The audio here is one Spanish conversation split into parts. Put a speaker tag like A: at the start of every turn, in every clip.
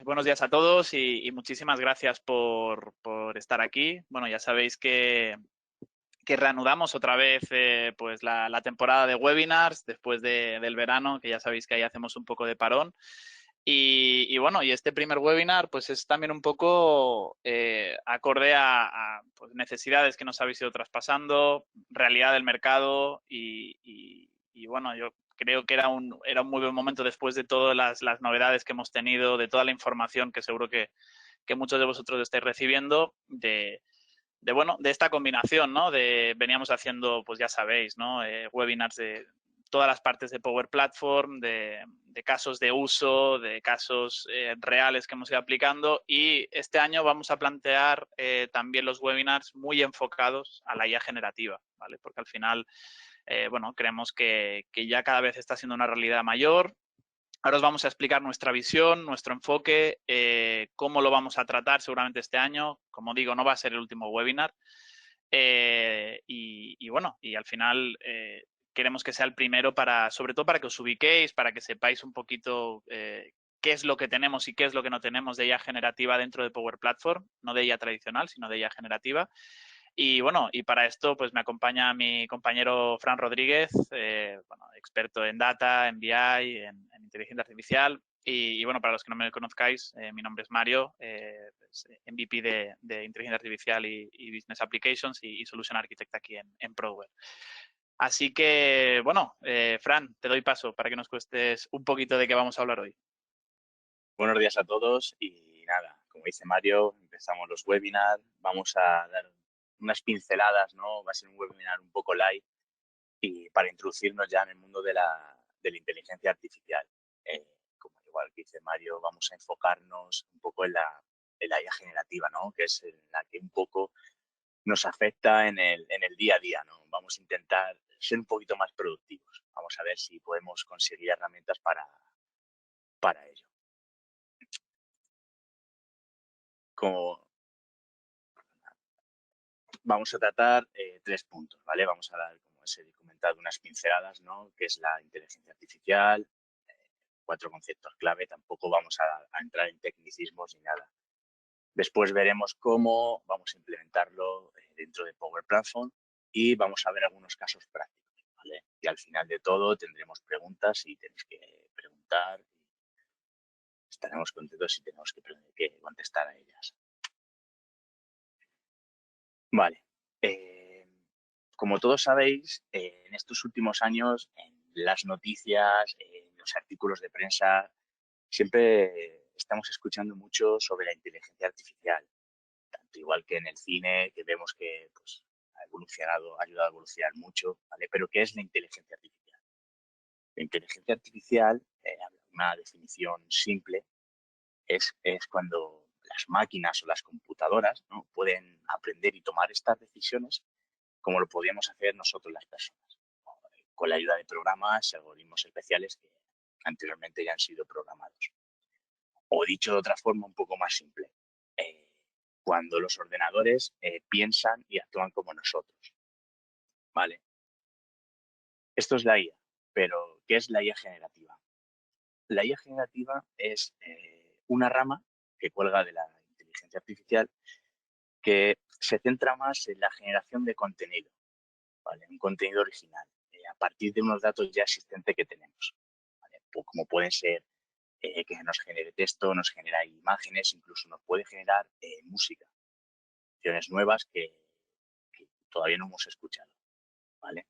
A: buenos días a todos y muchísimas gracias por estar aquí. Bueno, ya sabéis que reanudamos otra vez pues la temporada de webinars después del verano, que ya sabéis que ahí hacemos un poco de parón. Y bueno, y este primer webinar pues es también un poco acorde a pues, necesidades que nos habéis ido traspasando, realidad del mercado y bueno, yo creo que era un muy buen momento después de todas las novedades que hemos tenido, de toda la información que seguro que muchos de vosotros estáis recibiendo, bueno, de esta combinación, ¿no? Veníamos haciendo, pues ya sabéis, ¿no? Webinars de todas las partes de Power Platform, de casos de uso, de casos reales que hemos ido aplicando, y este año vamos a plantear también los webinars muy enfocados a la IA generativa, ¿vale? Porque al final, bueno, creemos que ya cada vez está siendo una realidad mayor. Ahora os vamos a explicar nuestra visión, nuestro enfoque, cómo lo vamos a tratar seguramente este año. Como digo, no va a ser el último webinar. Y bueno, y al final queremos que sea el primero sobre todo para que os ubiquéis, para que sepáis un poquito qué es lo que tenemos y qué es lo que no tenemos de IA generativa dentro de Power Platform, no de IA tradicional, sino de IA generativa. Y bueno, y para esto pues me acompaña mi compañero Fran Rodríguez, bueno, experto en data, en BI, en inteligencia artificial. Y bueno, para los que no me conozcáis, mi nombre es Mario, pues, MVP de inteligencia artificial y business applications y solution architect aquí en Prodware. Así que, bueno, Fran, te doy paso para que nos cuestes un poquito de qué vamos a hablar hoy.
B: Buenos días a todos y nada, como dice Mario, empezamos los webinars, vamos a dar unas pinceladas, ¿no? Va a ser un webinar un poco light y para introducirnos ya en el mundo de la inteligencia artificial. Como igual que dice Mario, vamos a enfocarnos un poco en la IA generativa, ¿no? Que es en la que un poco nos afecta en el día a día, ¿no? Vamos a intentar ser un poquito más productivos. Vamos a ver si podemos conseguir herramientas para ello. Como vamos a tratar 3 puntos, ¿vale? Vamos a dar, como os he comentado, unas pinceladas, ¿no? Que es la inteligencia artificial, 4 conceptos clave, tampoco vamos a entrar en tecnicismos ni nada. Después veremos cómo vamos a implementarlo dentro de Power Platform y vamos a ver algunos casos prácticos, ¿vale? Y al final de todo tendremos preguntas y tenéis que preguntar. Estaremos contentos si tenemos que contestar a ellas. Vale. Como todos sabéis, en estos últimos años, en las noticias, en los artículos de prensa, siempre estamos escuchando mucho sobre la inteligencia artificial, tanto igual que en el cine, que vemos que pues, ha ayudado a evolucionar mucho, ¿vale? Pero ¿qué es la inteligencia artificial? La inteligencia artificial, una definición simple, es cuando las máquinas o las computadoras, ¿no? Pueden aprender y tomar estas decisiones como lo podíamos hacer nosotros las personas, con la ayuda de programas y algoritmos especiales que anteriormente ya han sido programados. O dicho de otra forma un poco más simple, cuando los ordenadores piensan y actúan como nosotros, ¿vale? Esto es la IA, pero ¿qué es la IA generativa? La IA generativa es una rama que cuelga de la inteligencia artificial que se centra más en la generación de contenido, ¿vale? Un contenido original, a partir de unos datos ya existentes que tenemos, ¿vale? Como pueden ser que nos genere texto, nos genera imágenes, incluso nos puede generar música, canciones nuevas que todavía no hemos escuchado, ¿vale?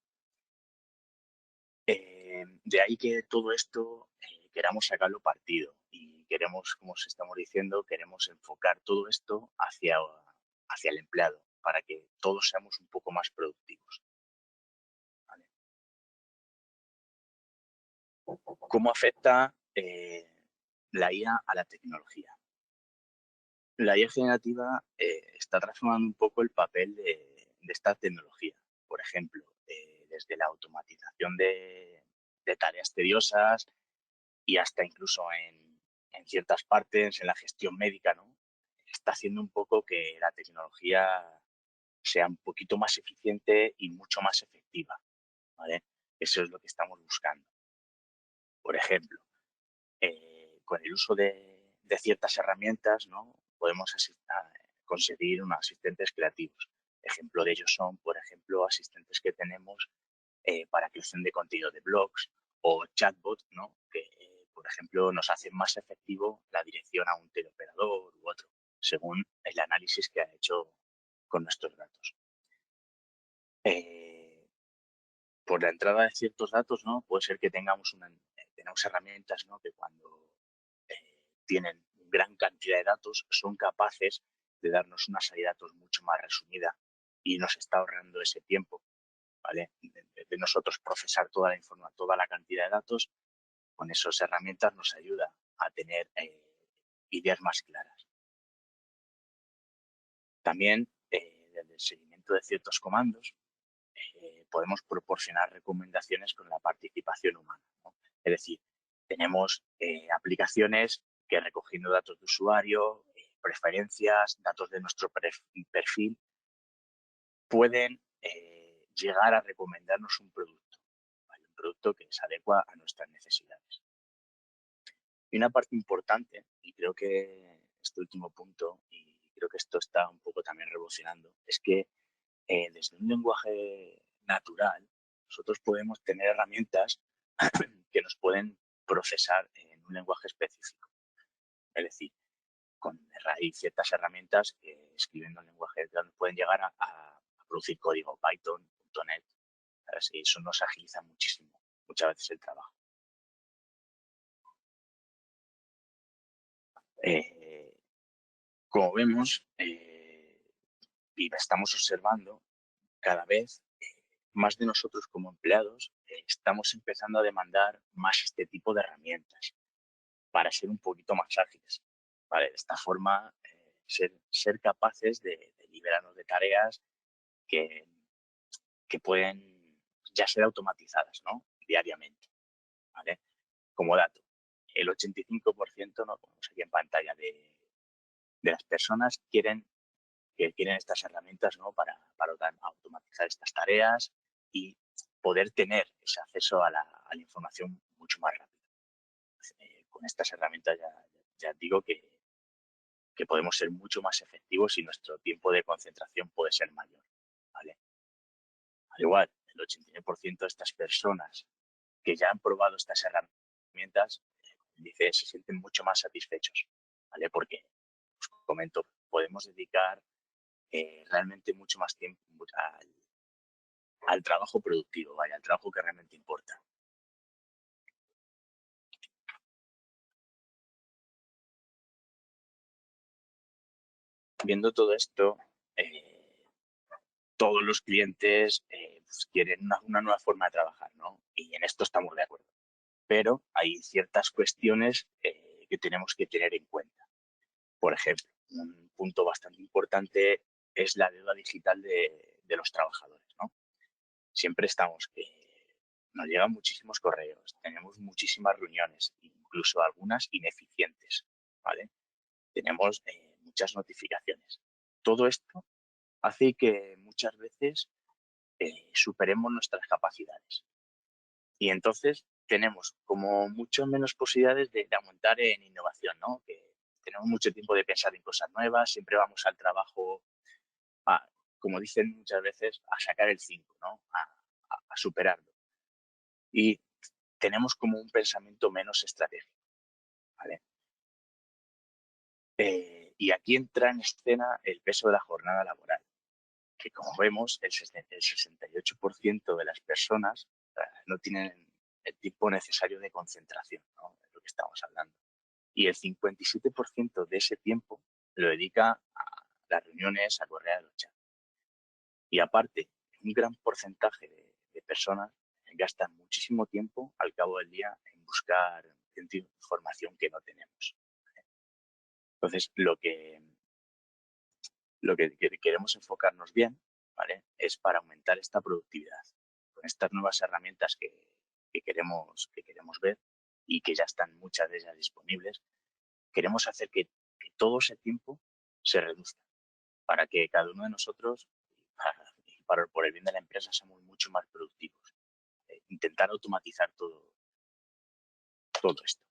B: De ahí que todo esto queramos sacarlo partido y queremos, como os estamos diciendo, queremos enfocar todo esto hacia el empleado para que todos seamos un poco más productivos, ¿vale? ¿Cómo afecta la IA a la tecnología? La IA generativa está transformando un poco el papel de esta tecnología. Por ejemplo, desde la automatización de tareas tediosas y hasta incluso en ciertas partes, en la gestión médica, ¿no? Está haciendo un poco que la tecnología sea un poquito más eficiente y mucho más efectiva, ¿vale? Eso es lo que estamos buscando. Por ejemplo, con el uso de de ciertas herramientas, ¿no? Podemos conseguir unos asistentes creativos. Ejemplo de ellos son, por ejemplo, asistentes que tenemos para creación de contenido de blogs o chatbot, ¿no? Que, por ejemplo, nos hacen más efectivo la dirección a un teleoperador u otro, según el análisis que ha hecho con nuestros datos. Por la entrada de ciertos datos, ¿no? Puede ser que tenemos herramientas, ¿no? Que cuando tienen gran cantidad de datos son capaces de darnos una salida de datos mucho más resumida y nos está ahorrando ese tiempo, ¿vale? De nosotros procesar toda la información, toda la cantidad de datos, con esas herramientas nos ayuda a tener ideas más claras. También, desde el seguimiento de ciertos comandos, podemos proporcionar recomendaciones con la participación humana, ¿no? Es decir, tenemos aplicaciones que recogiendo datos de usuario, preferencias, datos de nuestro perfil, pueden llegar a recomendarnos un producto, ¿vale? Un producto que se adecua a nuestras necesidades. Y una parte importante, y creo que este último punto, y creo que esto está un poco también revolucionando, es que desde un lenguaje natural, nosotros podemos tener herramientas que nos pueden procesar en un lenguaje específico. Es decir, hay ciertas herramientas que escribiendo en lenguaje natural pueden llegar a producir código Python, .NET, ¿sabes? Y eso nos agiliza muchísimo, muchas veces el trabajo. Como vemos, y estamos observando, cada vez más de nosotros como empleados estamos empezando a demandar más este tipo de herramientas para ser un poquito más ágiles. ¿Vale? De esta forma, ser capaces de liberarnos de tareas que, que pueden ya ser automatizadas, ¿no? Diariamente. ¿Vale? Como dato, el 85%, ¿no? Como vemos aquí en pantalla, de las personas que quieren estas herramientas, ¿no? para automatizar estas tareas y poder tener ese acceso a la información mucho más rápido. Con estas herramientas ya digo que podemos ser mucho más efectivos y nuestro tiempo de concentración puede ser mayor, ¿vale? Al igual, el 89% de estas personas que ya han probado estas herramientas, se sienten mucho más satisfechos, ¿vale? Porque, os comento, podemos dedicar realmente mucho más tiempo al trabajo productivo, vaya, al trabajo que realmente importa. Viendo todo esto, todos los clientes pues quieren una nueva forma de trabajar, ¿no? Y en esto estamos de acuerdo. Pero hay ciertas cuestiones que tenemos que tener en cuenta. Por ejemplo, un punto bastante importante es la deuda digital de los trabajadores, ¿no? Siempre nos llegan muchísimos correos, tenemos muchísimas reuniones, incluso algunas ineficientes, ¿vale? Tenemos muchas notificaciones. Todo esto hace que muchas veces superemos nuestras capacidades. Y entonces tenemos como mucho menos posibilidades de aumentar en innovación, ¿no? Que tenemos mucho tiempo de pensar en cosas nuevas, siempre vamos al trabajo, como dicen muchas veces, a sacar el 5, ¿no? A superarlo. Y tenemos como un pensamiento menos estratégico, ¿vale? Y aquí entra en escena el peso de la jornada laboral, que como vemos, el 68% de las personas no tienen el tiempo necesario de concentración, ¿no? Es lo que estamos hablando. Y el 57% de ese tiempo lo dedica a las reuniones, a correr a los chats. Y aparte, un gran porcentaje de personas gastan muchísimo tiempo al cabo del día en buscar información que no tenemos. Entonces, lo que queremos enfocarnos bien, ¿vale? Es para aumentar esta productividad. Con estas nuevas herramientas que queremos ver y que ya están muchas de ellas disponibles, queremos hacer que todo ese tiempo se reduzca para que cada uno de nosotros, por el bien de la empresa, seamos mucho más productivos. Intentar automatizar todo esto.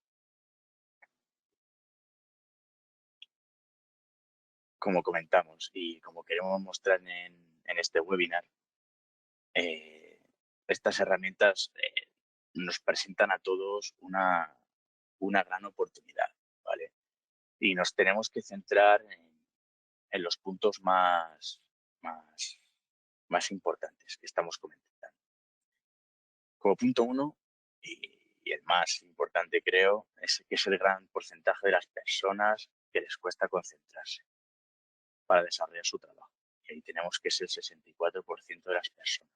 B: como comentamos y como queremos mostrar en este webinar, estas herramientas nos presentan a todos una gran oportunidad, ¿vale? Y nos tenemos que centrar en los puntos más importantes que estamos comentando. Como punto uno, y el más importante creo, es que es el gran porcentaje de las personas que les cuesta concentrarse para desarrollar su trabajo. Y ahí tenemos que es el 64% de las personas.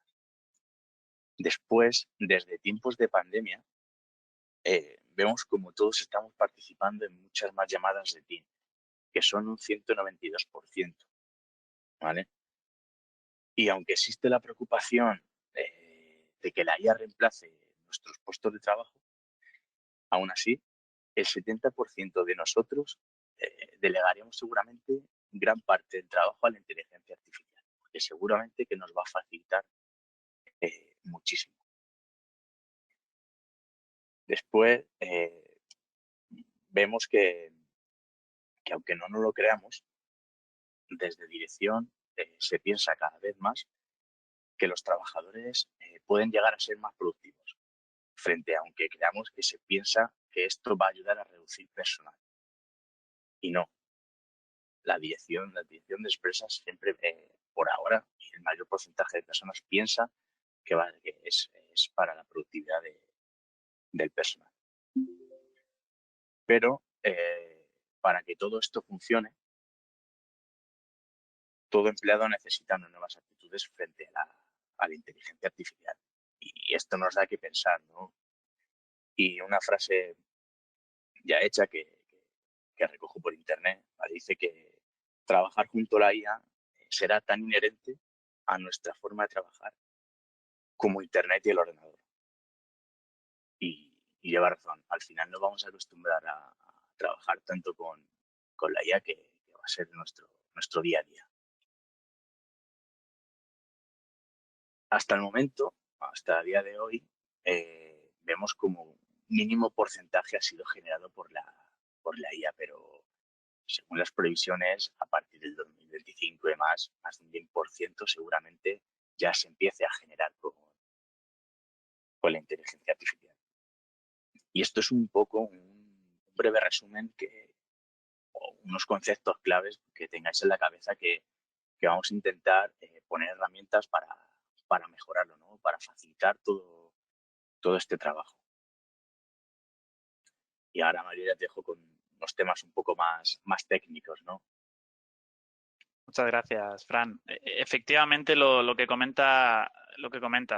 B: Después, desde tiempos de pandemia, vemos como todos estamos participando en muchas más llamadas de Teams, que son un 192%, ¿vale? Y aunque existe la preocupación de que la IA reemplace nuestros puestos de trabajo, aún así, el 70% de nosotros delegaríamos seguramente gran parte del trabajo a la inteligencia artificial, porque seguramente que nos va a facilitar muchísimo. Después, vemos que aunque no nos lo creamos, desde dirección se piensa cada vez más que los trabajadores pueden llegar a ser más productivos, frente a aunque creamos que se piensa que esto va a ayudar a reducir personal. Y no, la dirección de empresas siempre, por ahora, el mayor porcentaje de personas piensa que es para la productividad del personal. Pero para que todo esto funcione, todo empleado necesita unas nuevas actitudes frente a la inteligencia artificial. Y esto nos da que pensar, ¿no? Y una frase ya hecha que recojo por internet, ¿vale? Dice que trabajar junto a la IA será tan inherente a nuestra forma de trabajar como internet y el ordenador. Y lleva razón, al final nos vamos a acostumbrar a trabajar tanto con la IA que va a ser nuestro día a día. Hasta el momento, hasta el día de hoy, vemos como un mínimo porcentaje ha sido generado por la IA, pero según las previsiones, a partir del 2025 y más de un 10% seguramente ya se empiece a generar con la inteligencia artificial. Y esto es un poco un breve resumen o unos conceptos claves que tengáis en la cabeza que vamos a intentar poner herramientas para mejorarlo, ¿no? Para facilitar todo este trabajo. Y ahora, María, te dejo con unos temas un poco más técnicos, ¿no?
A: Muchas gracias, Fran. Efectivamente, lo que comentas,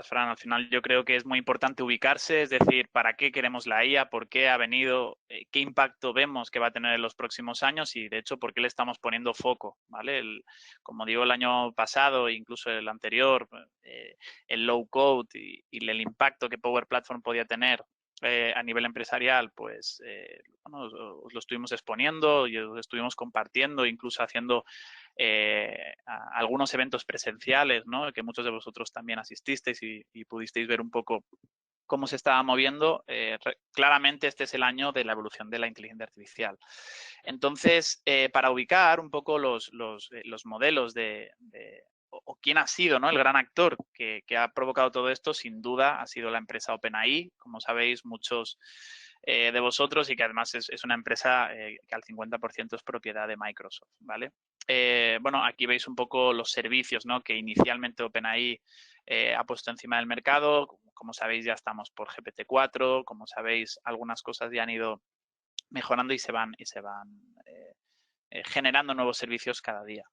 A: Fran, al final yo creo que es muy importante ubicarse, es decir, ¿para qué queremos la IA? ¿Por qué ha venido? ¿Qué impacto vemos que va a tener en los próximos años? Y, de hecho, ¿por qué le estamos poniendo foco? ¿Vale? Como digo, el año pasado, incluso el anterior, el low code y el impacto que Power Platform podía tener a nivel empresarial, pues bueno, os lo estuvimos exponiendo y os lo estuvimos compartiendo, incluso haciendo algunos eventos presenciales, ¿no? Que muchos de vosotros también asististeis y pudisteis ver un poco cómo se estaba moviendo. Claramente este es el año de la evolución de la inteligencia artificial. Entonces, para ubicar un poco los modelos o quién ha sido, ¿no? El gran actor que ha provocado todo esto, sin duda, ha sido la empresa OpenAI. Como sabéis, muchos de vosotros, y que además es una empresa que al 50% es propiedad de Microsoft, ¿vale? Bueno, aquí veis un poco los servicios, ¿no? Que inicialmente OpenAI ha puesto encima del mercado. Como sabéis, ya estamos por GPT-4. Como sabéis, algunas cosas ya han ido mejorando y se van generando nuevos servicios cada día.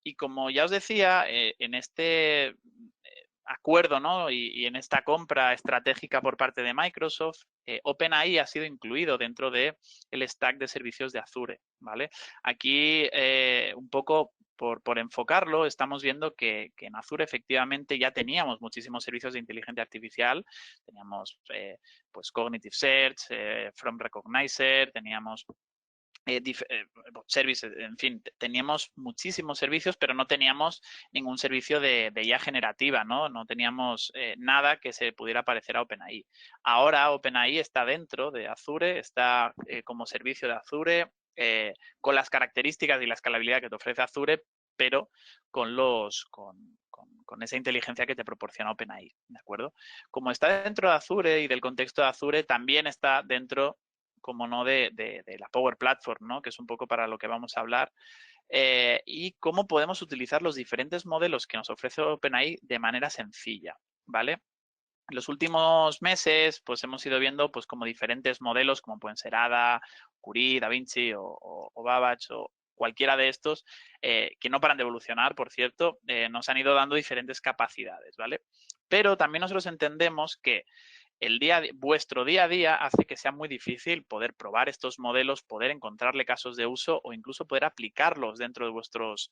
A: Y como ya os decía, en este acuerdo, ¿no? y en esta compra estratégica por parte de Microsoft, OpenAI ha sido incluido dentro del stack de servicios de Azure, ¿vale? Aquí, un poco por enfocarlo, estamos viendo que en Azure efectivamente ya teníamos muchísimos servicios de inteligencia artificial. Teníamos pues Cognitive Search, From Recognizer, teníamos services, en fin, teníamos muchísimos servicios, pero no teníamos ningún servicio de IA generativa, ¿no? No teníamos nada que se pudiera parecer a OpenAI. Ahora OpenAI está dentro de Azure, está como servicio de Azure. con las características y la escalabilidad que te ofrece Azure, pero con esa inteligencia que te proporciona OpenAI, ¿de acuerdo? Como está dentro de Azure y del contexto de Azure, también está dentro, como no, de la Power Platform, ¿no? Que es un poco para lo que vamos a hablar. Y cómo podemos utilizar los diferentes modelos que nos ofrece OpenAI de manera sencilla, ¿vale? En los últimos meses, pues hemos ido viendo pues como diferentes modelos, como pueden ser Ada, Curie, DaVinci o Babbage o cualquiera de estos, que no paran de evolucionar, por cierto, nos han ido dando diferentes capacidades, ¿vale? Pero también nosotros entendemos que vuestro día a día hace que sea muy difícil poder probar estos modelos, poder encontrarle casos de uso o incluso poder aplicarlos dentro de vuestros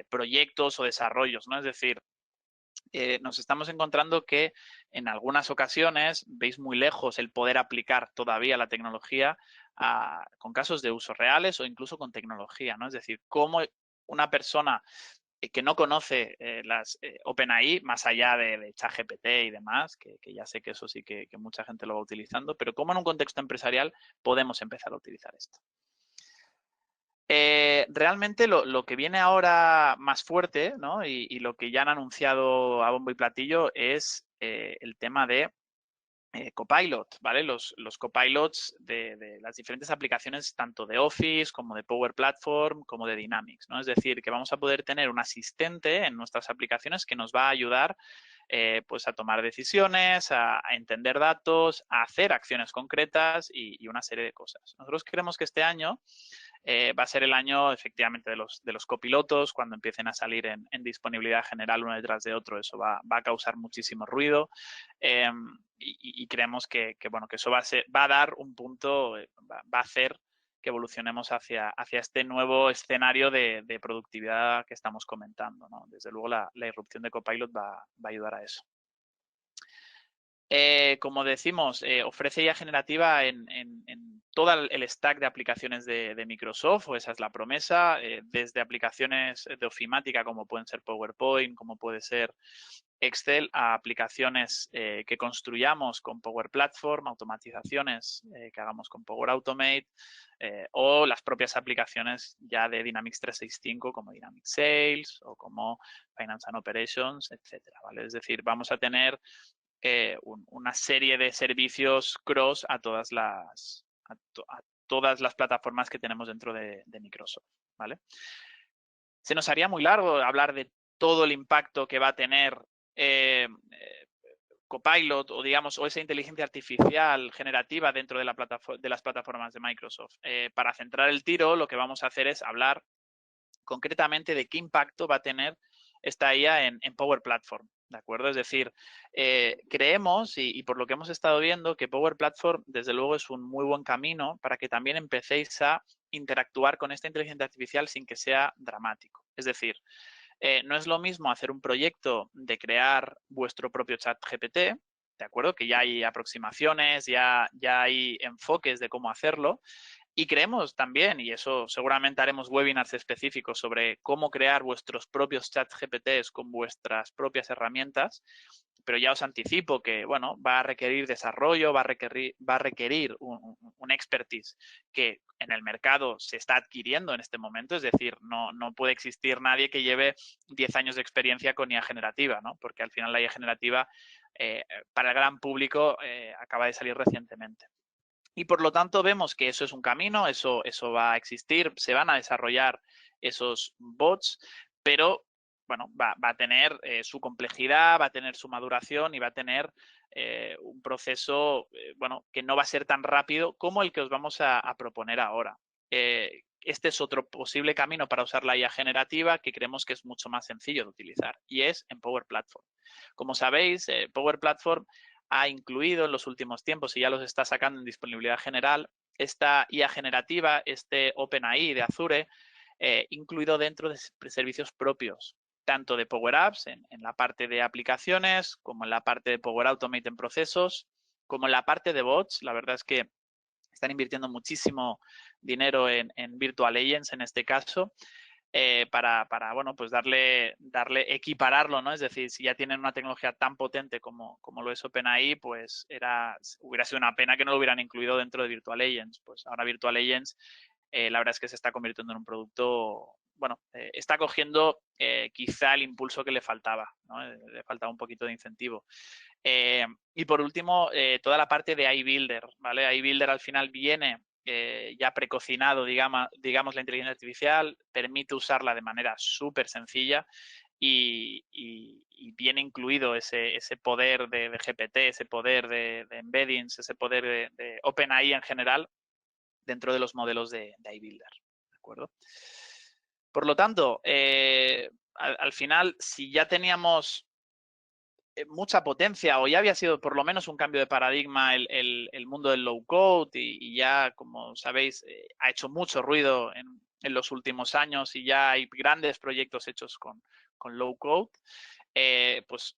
A: proyectos o desarrollos, ¿no? Es decir, nos estamos encontrando que en algunas ocasiones veis muy lejos el poder aplicar todavía la tecnología con casos de uso reales o incluso con tecnología, ¿no? Es decir, cómo una persona que no conoce las OpenAI, más allá de ChatGPT y demás, que ya sé que eso sí que mucha gente lo va utilizando, pero cómo en un contexto empresarial podemos empezar a utilizar esto. Realmente lo que viene ahora más fuerte, ¿no? y lo que ya han anunciado a bombo y platillo es el tema de Copilot, ¿vale? Los copilots de las diferentes aplicaciones, tanto de Office como de Power Platform, como de Dynamics, ¿no? Es decir, que vamos a poder tener un asistente en nuestras aplicaciones que nos va a ayudar pues a tomar decisiones, a entender datos, a hacer acciones concretas y una serie de cosas. Nosotros creemos que este año va a ser el año efectivamente de los copilotos, cuando empiecen a salir en disponibilidad general uno detrás de otro, eso va a causar muchísimo ruido y creemos bueno, que eso va a dar un punto, va a hacer que evolucionemos hacia este nuevo escenario de productividad que estamos comentando, ¿no? Desde luego la irrupción de Copilot va a ayudar a eso. Como decimos, ofrece IA generativa en todo el stack de aplicaciones de Microsoft, o esa es la promesa, desde aplicaciones de ofimática como pueden ser PowerPoint, como puede ser Excel, a aplicaciones que construyamos con Power Platform, automatizaciones que hagamos con Power Automate o las propias aplicaciones ya de Dynamics 365 como Dynamics Sales o como Finance and Operations, etcétera, ¿vale? Es decir, vamos a tener una serie de servicios cross a todas las plataformas que tenemos dentro de Microsoft, ¿vale? Se nos haría muy largo hablar de todo el impacto que va a tener Copilot o digamos o esa inteligencia artificial generativa dentro de las plataformas de Microsoft. Para centrar el tiro, lo que vamos a hacer es hablar concretamente de qué impacto va a tener esta IA en Power Platform, ¿de acuerdo? Es decir, creemos y por lo que hemos estado viendo que Power Platform desde luego es un muy buen camino para que también empecéis a interactuar con esta inteligencia artificial sin que sea dramático. Es decir, no es lo mismo hacer un proyecto de crear vuestro propio chat GPT, ¿de acuerdo? Que ya hay aproximaciones, ya hay enfoques de cómo hacerlo. Y creemos también, y eso seguramente haremos webinars específicos sobre cómo crear vuestros propios chats GPTs con vuestras propias herramientas, pero ya os anticipo que, bueno, va a requerir desarrollo, va a requerir un expertise que en el mercado se está adquiriendo en este momento, es decir, no puede existir nadie que lleve 10 años de experiencia con IA generativa, ¿no? Porque al final la IA generativa para el gran público acaba de salir recientemente. Y por lo tanto vemos que eso es un camino, eso va a existir, se van a desarrollar esos bots, pero bueno, va a tener su complejidad, va a tener su maduración y va a tener un proceso bueno, que no va a ser tan rápido como el que os vamos a proponer ahora. Este es otro posible camino para usar la IA generativa que creemos que es mucho más sencillo de utilizar y es en Power Platform. Como sabéis, Power Platform ha incluido en los últimos tiempos y ya los está sacando en disponibilidad general esta IA generativa, este OpenAI de Azure, incluido dentro de servicios propios, tanto de Power Apps en la parte de aplicaciones, como en la parte de Power Automate en procesos, como en la parte de bots. La verdad es que están invirtiendo muchísimo dinero en Virtual Agents en este caso. bueno, pues darle, equipararlo, ¿no? Es decir, si ya tienen una tecnología tan potente como lo es OpenAI, pues hubiera sido una pena que no lo hubieran incluido dentro de Virtual Agents. Pues ahora Virtual Agents, la verdad es que se está convirtiendo en un producto, bueno, está cogiendo quizá el impulso que le faltaba, ¿no? Le faltaba un poquito de incentivo. Y por último, toda la parte de iBuilder, ¿vale? iBuilder al final viene ya precocinado, digamos, la inteligencia artificial, permite usarla de manera súper sencilla y viene incluido ese poder de GPT, ese poder de embeddings, ese poder de OpenAI en general dentro de los modelos de iBuilder, ¿de acuerdo? Por lo tanto, al final, si ya teníamos mucha potencia o ya había sido por lo menos un cambio de paradigma el mundo del low code y ya, como sabéis, ha hecho mucho ruido en los últimos años y ya hay grandes proyectos hechos con low code, pues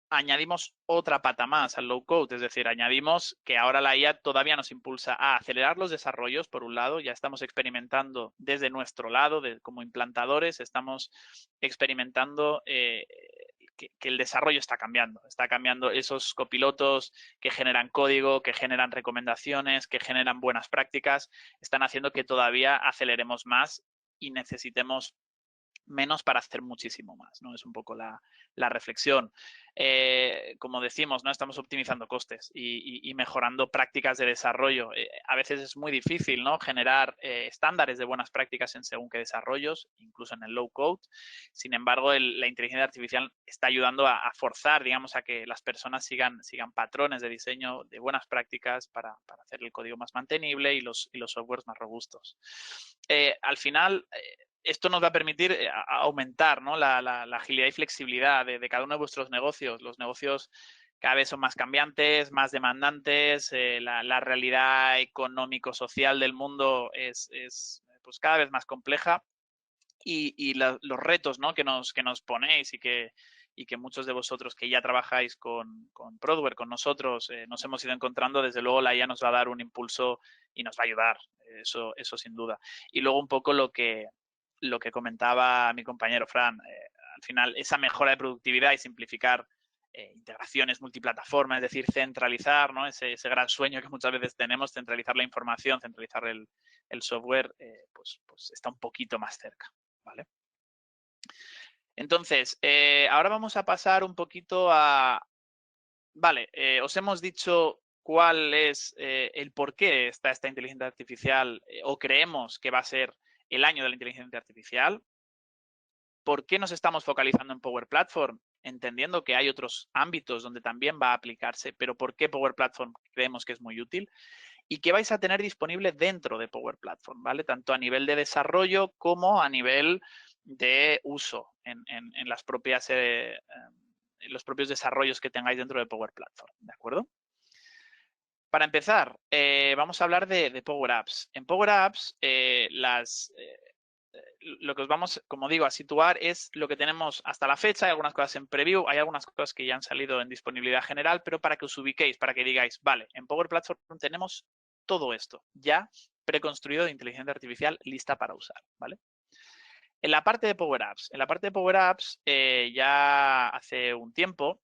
A: añadimos otra pata más al low code, es decir, añadimos que ahora la IA todavía nos impulsa a acelerar los desarrollos, por un lado, ya estamos experimentando desde nuestro lado, como implantadores, estamos experimentando que el desarrollo está cambiando esos copilotos que generan código, que generan recomendaciones, que generan buenas prácticas, están haciendo que todavía aceleremos más y necesitemos menos para hacer muchísimo más, ¿no? Es un poco la reflexión. Como decimos, ¿no? Estamos optimizando costes y mejorando prácticas de desarrollo. A veces es muy difícil, ¿no? Generar estándares de buenas prácticas en según qué desarrollos, incluso en el low code. Sin embargo, la inteligencia artificial está ayudando a forzar, digamos, a que las personas sigan patrones de diseño de buenas prácticas para hacer el código más mantenible y los softwares más robustos. Al final, esto nos va a permitir aumentar, ¿no? la agilidad y flexibilidad de cada uno de vuestros negocios. Los negocios cada vez son más cambiantes, más demandantes, la realidad económico-social del mundo es pues cada vez más compleja y los retos, ¿no? que nos ponéis y que muchos de vosotros que ya trabajáis con Prodware, con nosotros, nos hemos ido encontrando, desde luego la IA nos va a dar un impulso y nos va a ayudar, eso sin duda. Y luego un poco lo que comentaba mi compañero Fran, al final esa mejora de productividad y simplificar integraciones multiplataforma, es decir, centralizar, ¿no? ese gran sueño que muchas veces tenemos, centralizar la información, centralizar el software, pues está un poquito más cerca, ¿vale? Entonces, ahora vamos a pasar un poquito a... Vale, os hemos dicho cuál es el por qué está esta inteligencia artificial o creemos que va a ser el año de la inteligencia artificial. ¿Por qué nos estamos focalizando en Power Platform? Entendiendo que hay otros ámbitos donde también va a aplicarse, pero ¿por qué Power Platform creemos que es muy útil? Y qué vais a tener disponible dentro de Power Platform, ¿vale? Tanto a nivel de desarrollo como a nivel de uso en las propias, en los propios desarrollos que tengáis dentro de Power Platform, ¿de acuerdo? Para empezar, vamos a hablar de Power Apps. En Power Apps, lo que os vamos, como digo, a situar es lo que tenemos hasta la fecha. Hay algunas cosas en preview, hay algunas cosas que ya han salido en disponibilidad general, pero para que os ubiquéis, para que digáis, vale, en Power Platform tenemos todo esto ya preconstruido de inteligencia artificial lista para usar, ¿vale? En la parte de Power Apps, ya hace un tiempo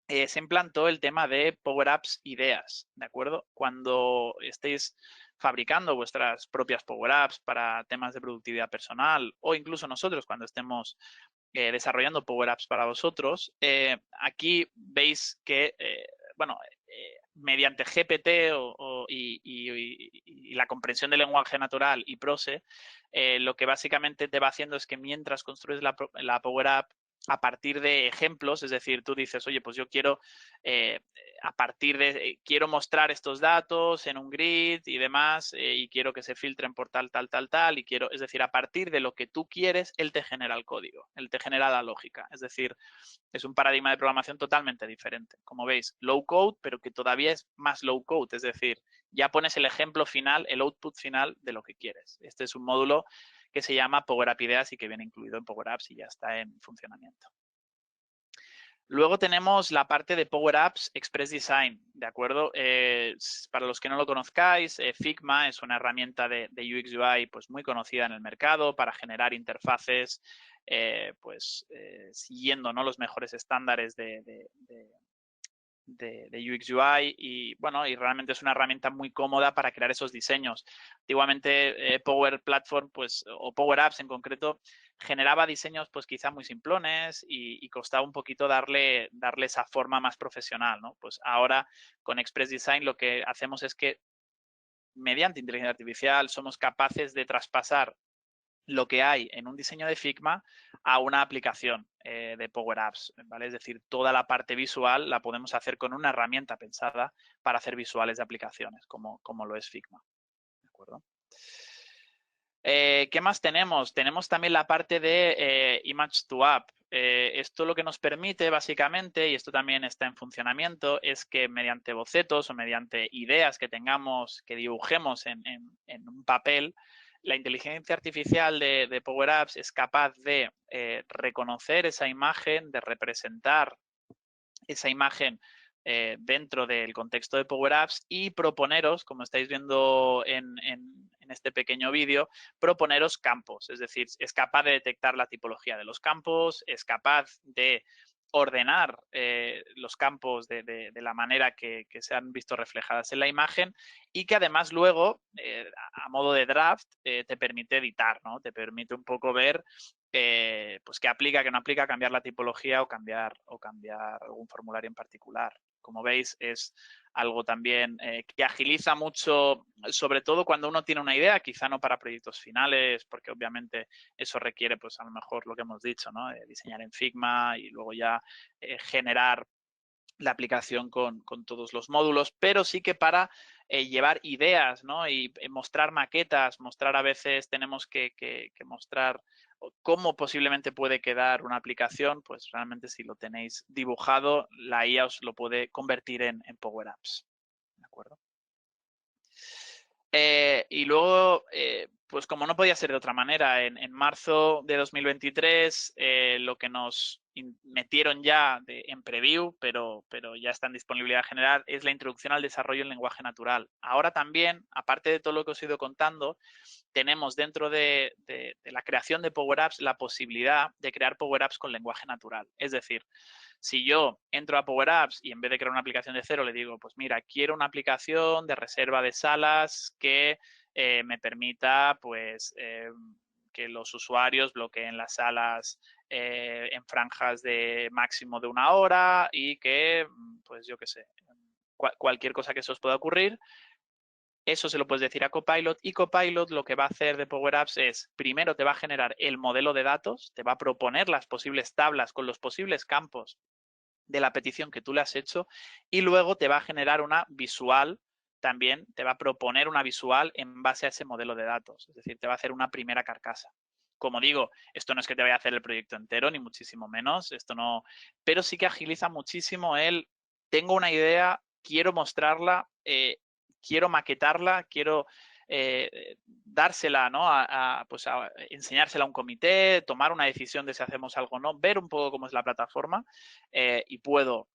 A: se implantó el tema de Power Apps ideas, ¿de acuerdo? Cuando estéis fabricando vuestras propias Power Apps para temas de productividad personal o incluso nosotros cuando estemos desarrollando Power Apps para vosotros, aquí veis que, bueno, mediante GPT y la comprensión del lenguaje natural y Prose, lo que básicamente te va haciendo es que mientras construyes la Power App, a partir de ejemplos, es decir, tú dices, oye, pues yo quiero, a partir de, quiero mostrar estos datos en un grid y demás, y quiero que se filtren por tal, y quiero, es decir, a partir de lo que tú quieres, él te genera el código, él te genera la lógica, es decir, es un paradigma de programación totalmente diferente. Como veis, low code, pero que todavía es más low code, es decir, ya pones el ejemplo final, el output final de lo que quieres. Este es un módulo que se llama Power App Ideas y que viene incluido en Power Apps y ya está en funcionamiento. Luego tenemos la parte de Power Apps Express Design, ¿de acuerdo? Para los que no lo conozcáis, Figma es una herramienta de UX UI pues, muy conocida en el mercado para generar interfaces siguiendo, ¿no?, los mejores estándares de UX UI y bueno, y realmente es una herramienta muy cómoda para crear esos diseños. Antiguamente Power Platform, pues, o Power Apps en concreto, generaba diseños pues quizá muy simplones y costaba un poquito darle esa forma más profesional, ¿no? Pues ahora con Express Design lo que hacemos es que mediante inteligencia artificial somos capaces de traspasar lo que hay en un diseño de Figma a una aplicación de Power Apps, ¿vale? Es decir, toda la parte visual la podemos hacer con una herramienta pensada para hacer visuales de aplicaciones, como lo es Figma, ¿de acuerdo? ¿Qué más tenemos? Tenemos también la parte de Image to App. Esto lo que nos permite, básicamente, y esto también está en funcionamiento, es que mediante bocetos o mediante ideas que tengamos, que dibujemos en un papel, la inteligencia artificial de Power Apps es capaz de reconocer esa imagen, de representar esa imagen dentro del contexto de Power Apps y proponeros, como estáis viendo en este pequeño vídeo, proponeros campos. Es decir, es capaz de detectar la tipología de los campos, es capaz de ordenar los campos de la manera que se han visto reflejadas en la imagen y que además luego, a modo de draft, te permite editar, ¿no? Te permite un poco ver pues qué aplica, qué no aplica, cambiar la tipología o cambiar algún formulario en particular. Como veis, es algo también que agiliza mucho, sobre todo cuando uno tiene una idea, quizá no para proyectos finales, porque obviamente eso requiere, pues a lo mejor lo que hemos dicho, ¿no? Diseñar en Figma y luego ya generar la aplicación con todos los módulos, pero sí que para llevar ideas, ¿no? Y mostrar maquetas, mostrar a veces tenemos que mostrar cómo posiblemente puede quedar una aplicación, pues realmente si lo tenéis dibujado, la IA os lo puede convertir en Power Apps, ¿de acuerdo? Y luego, pues como no podía ser de otra manera, en marzo de 2023 lo que nos metieron ya en preview, pero ya está en disponibilidad general, es la introducción al desarrollo en lenguaje natural. Ahora también, aparte de todo lo que os he ido contando, tenemos dentro de la creación de Power Apps la posibilidad de crear Power Apps con lenguaje natural. Es decir, si yo entro a Power Apps y en vez de crear una aplicación de cero le digo, pues mira, quiero una aplicación de reserva de salas que me permita, pues, que los usuarios bloqueen las salas en franjas de máximo de 1 hora y que, pues yo qué sé, cualquier cosa que se os pueda ocurrir, eso se lo puedes decir a Copilot y Copilot lo que va a hacer de Power Apps es, primero te va a generar el modelo de datos, te va a proponer las posibles tablas con los posibles campos de la petición que tú le has hecho y luego te va a generar una visual, también te va a proponer una visual en base a ese modelo de datos, es decir, te va a hacer una primera carcasa. Como digo, esto no es que te vaya a hacer el proyecto entero, ni muchísimo menos, esto no, pero sí que agiliza muchísimo el, tengo una idea, quiero mostrarla, quiero maquetarla, quiero dársela, ¿no? Pues a enseñársela a un comité, tomar una decisión de si hacemos algo o no, ver un poco cómo es la plataforma y puedo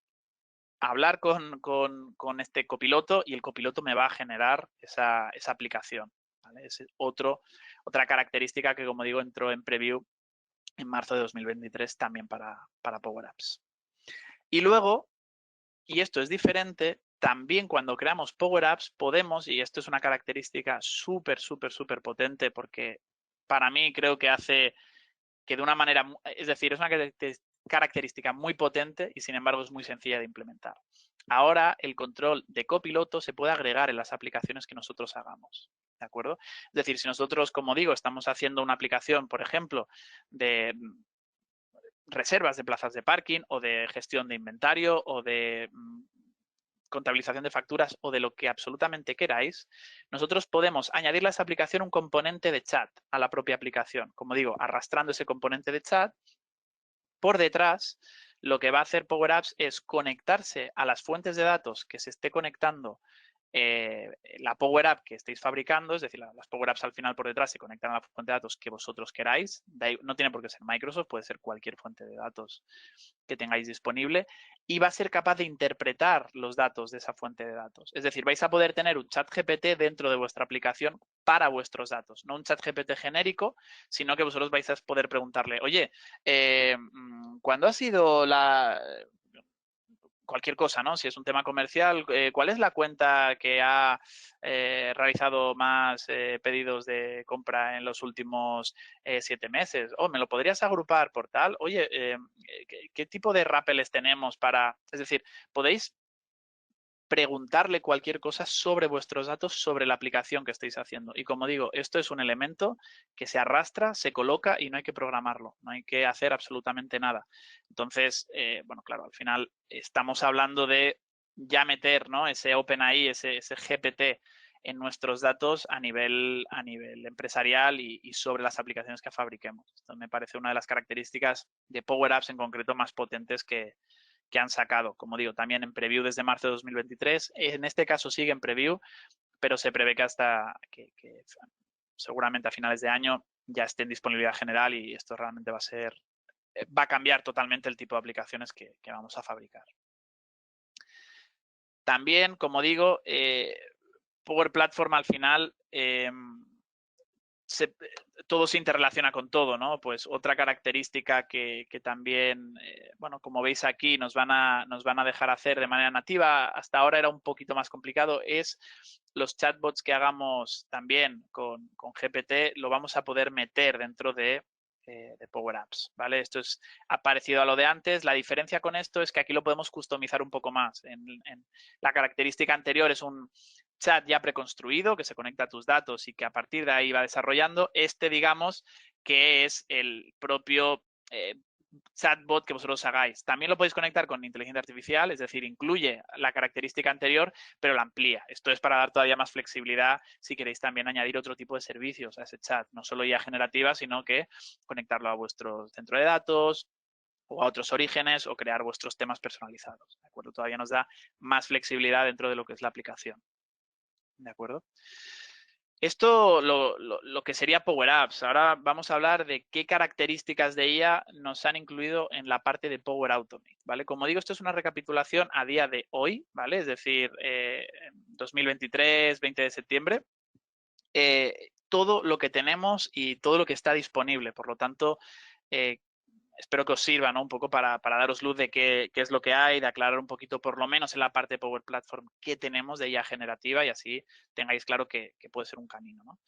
A: hablar con este copiloto y el copiloto me va a generar esa aplicación. ¿Vale? Es otra característica que, como digo, entró en preview en marzo de 2023 también para Power Apps. Y luego, y esto es diferente, también cuando creamos Power Apps podemos, y esto es una característica súper potente porque para mí creo que hace que de una manera, es decir, es una característica muy potente y sin embargo es muy sencilla de implementar. Ahora el control de copiloto se puede agregar en las aplicaciones que nosotros hagamos, ¿de acuerdo? Es decir, si nosotros, como digo, estamos haciendo una aplicación, por ejemplo, de reservas de plazas de parking o de gestión de inventario o de contabilización de facturas o de lo que absolutamente queráis, nosotros podemos añadirle a esa aplicación un componente de chat a la propia aplicación. Como digo, arrastrando ese componente de chat, por detrás, lo que va a hacer Power Apps es conectarse a las fuentes de datos que se esté conectando la Power App que estéis fabricando, es decir, las Power Apps al final por detrás se conectan a la fuente de datos que vosotros queráis. No tiene por qué ser Microsoft, puede ser cualquier fuente de datos que tengáis disponible y va a ser capaz de interpretar los datos de esa fuente de datos. Es decir, vais a poder tener un chat GPT dentro de vuestra aplicación para vuestros datos, no un chat GPT genérico, sino que vosotros vais a poder preguntarle, oye, ¿cuándo ha sido cualquier cosa, ¿no? Si es un tema comercial, ¿cuál es la cuenta que ha realizado más pedidos de compra en los últimos 7 meses? Oh, ¿me lo podrías agrupar por tal? Oye, ¿qué tipo de rappeles tenemos para...? Es decir, podéis preguntarle cualquier cosa sobre vuestros datos, sobre la aplicación que estéis haciendo. Y como digo, esto es un elemento que se arrastra, se coloca y no hay que programarlo, no hay que hacer absolutamente nada. Entonces, bueno, claro, al final estamos hablando de ya meter, ¿no?, ese OpenAI, ese GPT en nuestros datos a nivel empresarial y sobre las aplicaciones que fabriquemos. Esto me parece una de las características de Power Apps en concreto más potentes que han sacado, como digo, también en preview desde marzo de 2023. En este caso sigue en preview, pero se prevé que hasta que seguramente a finales de año ya esté en disponibilidad general y esto realmente va a cambiar totalmente el tipo de aplicaciones que vamos a fabricar. También, como digo, Power Platform al final todo se interrelaciona con todo, ¿no? Pues otra característica que también, bueno, como veis aquí, nos van a dejar hacer de manera nativa, hasta ahora era un poquito más complicado, es los chatbots que hagamos también con GPT, lo vamos a poder meter dentro de Power Apps, ¿vale? Esto es parecido a lo de antes. La diferencia con esto es que aquí lo podemos customizar un poco más. En la característica anterior es un chat ya preconstruido que se conecta a tus datos y que a partir de ahí va desarrollando. Digamos, que es el propio chatbot que vosotros hagáis. También lo podéis conectar con inteligencia artificial, es decir, incluye la característica anterior, pero la amplía. Esto es para dar todavía más flexibilidad si queréis también añadir otro tipo de servicios a ese chat, no solo IA generativa, sino que conectarlo a vuestro centro de datos o a otros orígenes o crear vuestros temas personalizados. ¿De acuerdo? Todavía nos da más flexibilidad dentro de lo que es la aplicación. ¿De acuerdo? Esto lo que sería Power Apps. Ahora vamos a hablar de qué características de IA nos han incluido en la parte de Power Automate, ¿vale? Como digo, esto es una recapitulación a día de hoy, ¿vale? Es decir, 2023, 20 de septiembre. Todo lo que tenemos y todo lo que está disponible. Por lo tanto, espero que os sirva, ¿no?, un poco para daros luz de qué es lo que hay, de aclarar un poquito, por lo menos en la parte de Power Platform, qué tenemos de IA generativa y así tengáis claro que puede ser un camino, ¿no?,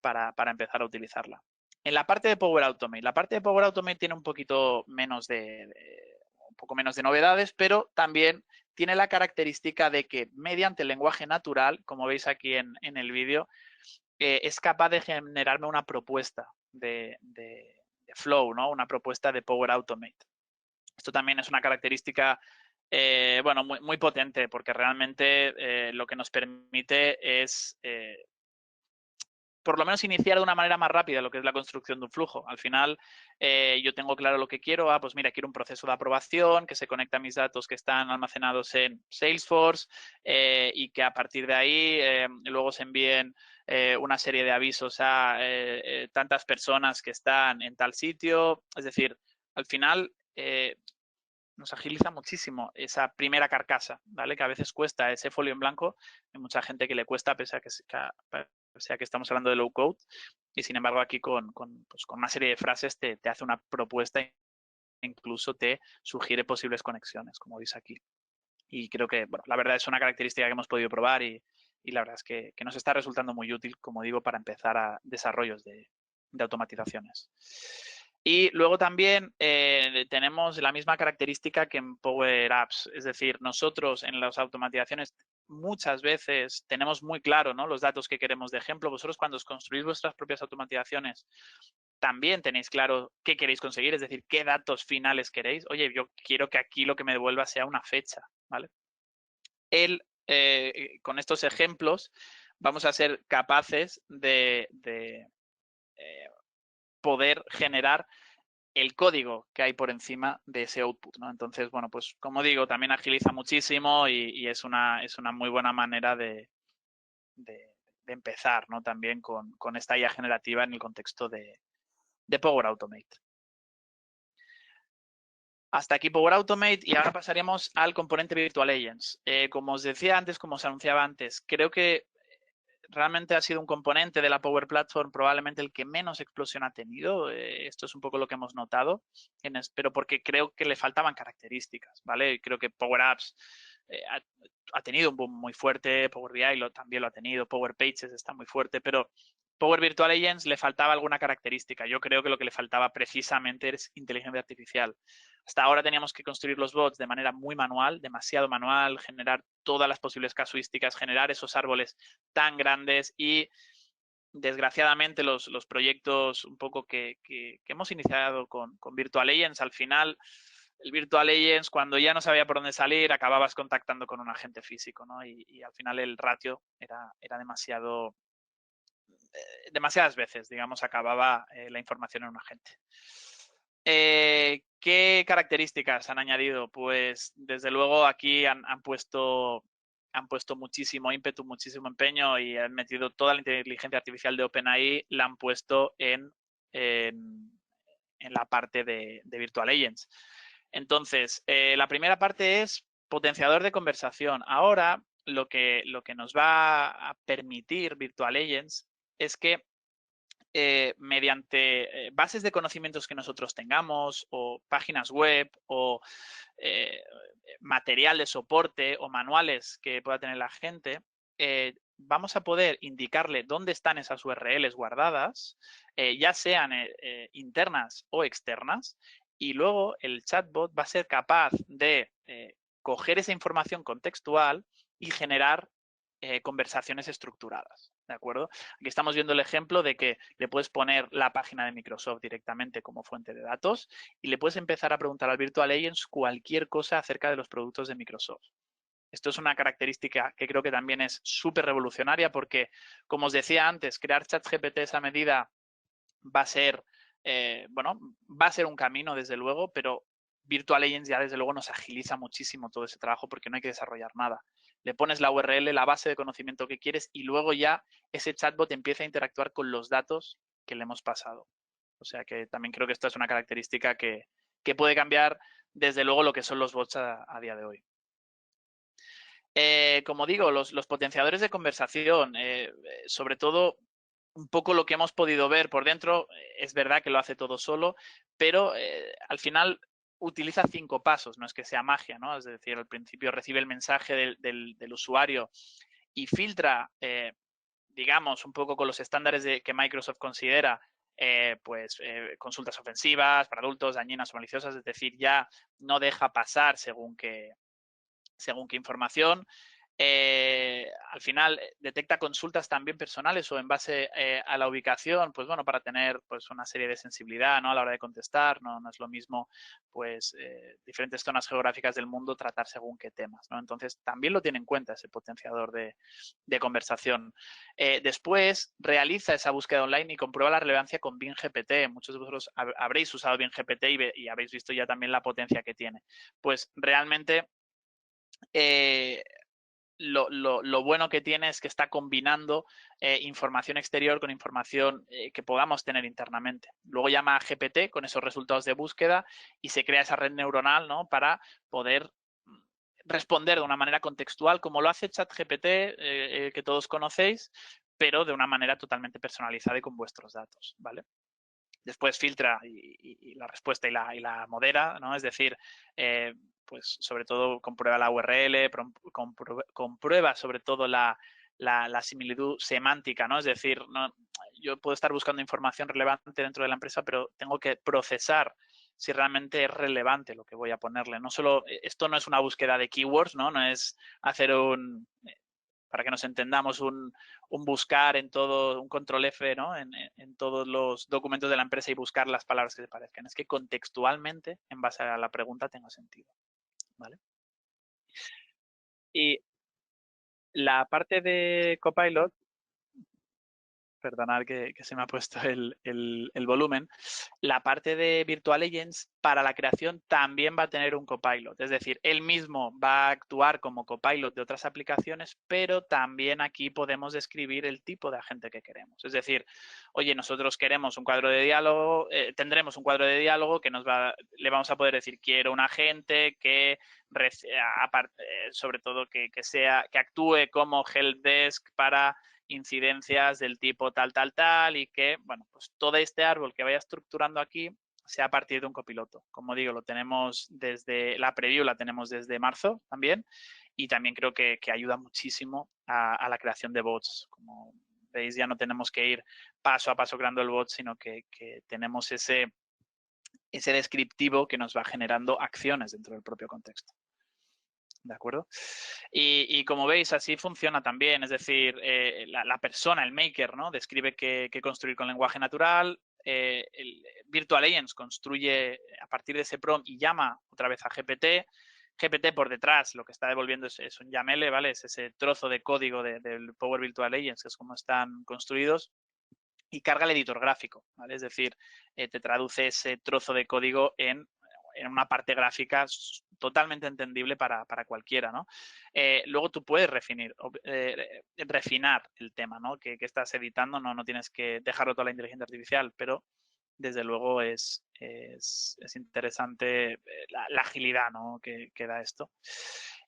A: para empezar a utilizarla. En la parte de Power Automate, tiene un poquito menos un poco menos de novedades, pero también tiene la característica de que mediante el lenguaje natural, como veis aquí en el vídeo, es capaz de generarme una propuesta de flow, ¿no?, una propuesta de Power Automate. Esto también es una característica, bueno, muy potente, porque realmente lo que nos permite es, por lo menos, iniciar de una manera más rápida lo que es la construcción de un flujo. Al final, yo tengo claro lo que quiero. Pues mira, quiero un proceso de aprobación que se conecta a mis datos que están almacenados en Salesforce y que a partir de ahí luego se envíen una serie de avisos a tantas personas que están en tal sitio. Es decir, al final nos agiliza muchísimo esa primera carcasa, ¿vale? Que a veces cuesta ese folio en blanco. Hay mucha gente que le cuesta, pese a que estamos hablando de low code, y sin embargo aquí con una serie de frases te hace una propuesta e incluso te sugiere posibles conexiones, como veis aquí. Y creo que, bueno, la verdad es una característica que hemos podido probar y la verdad es que nos está resultando muy útil, como digo, para empezar a desarrollos de automatizaciones. Y luego también tenemos la misma característica que en Power Apps, es decir, nosotros en las automatizaciones muchas veces tenemos muy claro, ¿no?, los datos que queremos de ejemplo. Vosotros cuando os construís vuestras propias automatizaciones también tenéis claro qué queréis conseguir, es decir, qué datos finales queréis. Oye, yo quiero que aquí lo que me devuelva sea una fecha, ¿vale? Con estos ejemplos vamos a ser capaces de poder generar el código que hay por encima de ese output, ¿no? Entonces, bueno, pues como digo, también agiliza muchísimo y es una muy buena manera de de empezar, ¿no? También con esta IA generativa en el contexto de Power Automate. Hasta aquí Power Automate y ahora pasaremos al componente Virtual Agents. Como os decía antes, como os anunciaba antes, creo que realmente ha sido un componente de la Power Platform probablemente el que menos explosión ha tenido. Esto es un poco lo que hemos notado, pero porque creo que le faltaban características, ¿vale? Creo que Power Apps ha tenido un boom muy fuerte, Power BI también lo ha tenido, Power Pages está muy fuerte, pero Power Virtual Agents le faltaba alguna característica. Yo creo que lo que le faltaba precisamente es inteligencia artificial. Hasta ahora teníamos que construir los bots de manera muy manual, demasiado manual, generar todas las posibles casuísticas, generar esos árboles tan grandes y desgraciadamente los proyectos un poco que hemos iniciado con Virtual Agents, al final el Virtual Agents cuando ya no sabía por dónde salir acababas contactando con un agente físico, ¿no? Y al final el ratio era demasiado demasiadas veces, digamos, acababa la información en un agente. ¿Qué características han añadido? Pues desde luego aquí han puesto muchísimo ímpetu, muchísimo empeño y han metido toda la inteligencia artificial de OpenAI, la han puesto en la parte de Virtual Agents. Entonces, la primera parte es potenciador de conversación. Ahora, lo que nos va a permitir Virtual Agents es que mediante bases de conocimientos que nosotros tengamos o páginas web o material de soporte o manuales que pueda tener la gente, vamos a poder indicarle dónde están esas URLs guardadas, ya sean internas o externas, y luego el chatbot va a ser capaz de coger esa información contextual y generar conversaciones estructuradas, ¿de acuerdo? Aquí estamos viendo el ejemplo de que le puedes poner la página de Microsoft directamente como fuente de datos y le puedes empezar a preguntar al Virtual Agents cualquier cosa acerca de los productos de Microsoft. Esto es una característica que creo que también es súper revolucionaria porque, como os decía antes, crear ChatGPT a esa medida va a ser, bueno, va a ser un camino desde luego, pero Virtual Agents ya desde luego nos agiliza muchísimo todo ese trabajo porque no hay que desarrollar nada. Le pones la URL, la base de conocimiento que quieres y luego ya ese chatbot empieza a interactuar con los datos que le hemos pasado. O sea que también creo que esta es una característica que puede cambiar desde luego lo que son los bots a día de hoy. Como digo, los potenciadores de conversación, sobre todo un poco lo que hemos podido ver por dentro, es verdad que lo hace todo solo, pero al final utiliza 5 pasos, no es que sea magia, ¿no? Es decir, al principio recibe el mensaje del usuario y filtra, digamos, un poco con los estándares que Microsoft considera, pues consultas ofensivas para adultos, dañinas o maliciosas, es decir, ya no deja pasar según qué información. Al final detecta consultas también personales o en base a la ubicación, pues bueno, para tener pues una serie de sensibilidad, ¿no? A la hora de contestar, no es lo mismo pues diferentes zonas geográficas del mundo tratar según qué temas, ¿no? Entonces también lo tiene en cuenta ese potenciador de conversación. Después realiza esa búsqueda online y comprueba la relevancia con Bing GPT. Muchos de vosotros habréis usado Bing GPT y habréis visto ya también la potencia que tiene. Pues realmente lo bueno que tiene es que está combinando información exterior con información que podamos tener internamente. Luego llama a GPT con esos resultados de búsqueda y se crea esa red neuronal, ¿no? Para poder responder de una manera contextual, como lo hace ChatGPT, que todos conocéis, pero de una manera totalmente personalizada y con vuestros datos, ¿vale? Después filtra y la respuesta y la modera, ¿no? Es decir, pues sobre todo comprueba la URL, comprueba sobre todo la similitud semántica, ¿no? Es decir, no, yo puedo estar buscando información relevante dentro de la empresa, pero tengo que procesar si realmente es relevante lo que voy a ponerle. No solo, esto no es una búsqueda de keywords, ¿no? No es hacer para que nos entendamos, un buscar en todo, un control F, ¿no? En todos los documentos de la empresa y buscar las palabras que se parezcan. Es que contextualmente, en base a la pregunta, tenga sentido, ¿vale? Y la parte de Copilot, Perdonad que se me ha puesto el volumen. La parte de Virtual Agents para la creación también va a tener un copilot. Es decir, él mismo va a actuar como copilot de otras aplicaciones, pero también aquí podemos describir el tipo de agente que queremos. Es decir, oye, nosotros queremos un cuadro de diálogo, tendremos un cuadro de diálogo que le vamos a poder decir, quiero un agente que sobre todo que actúe como helpdesk para incidencias del tipo tal, tal, tal y que, bueno, pues todo este árbol que vaya estructurando aquí sea a partir de un copiloto. Como digo, lo tenemos desde la preview, la tenemos desde marzo también y también creo que ayuda muchísimo a la creación de bots. Como veis, ya no tenemos que ir paso a paso creando el bot, sino que tenemos ese descriptivo que nos va generando acciones dentro del propio contexto. ¿De acuerdo? Y como veis, así funciona también. Es decir, la persona, el maker, ¿no? Describe qué construir con lenguaje natural. El Virtual Agents construye a partir de ese prompt y llama otra vez a GPT. GPT por detrás lo que está devolviendo es un YAML, ¿vale? Es ese trozo de código del Power Virtual Agents, que es como están construidos. Y carga el editor gráfico, ¿vale? Es decir, te traduce ese trozo de código en una parte gráfica totalmente entendible para cualquiera, ¿no? Luego tú puedes refinar el tema, ¿no? Que estás editando, no tienes que dejarlo toda la inteligencia artificial, pero desde luego es interesante la agilidad, ¿no? que da esto.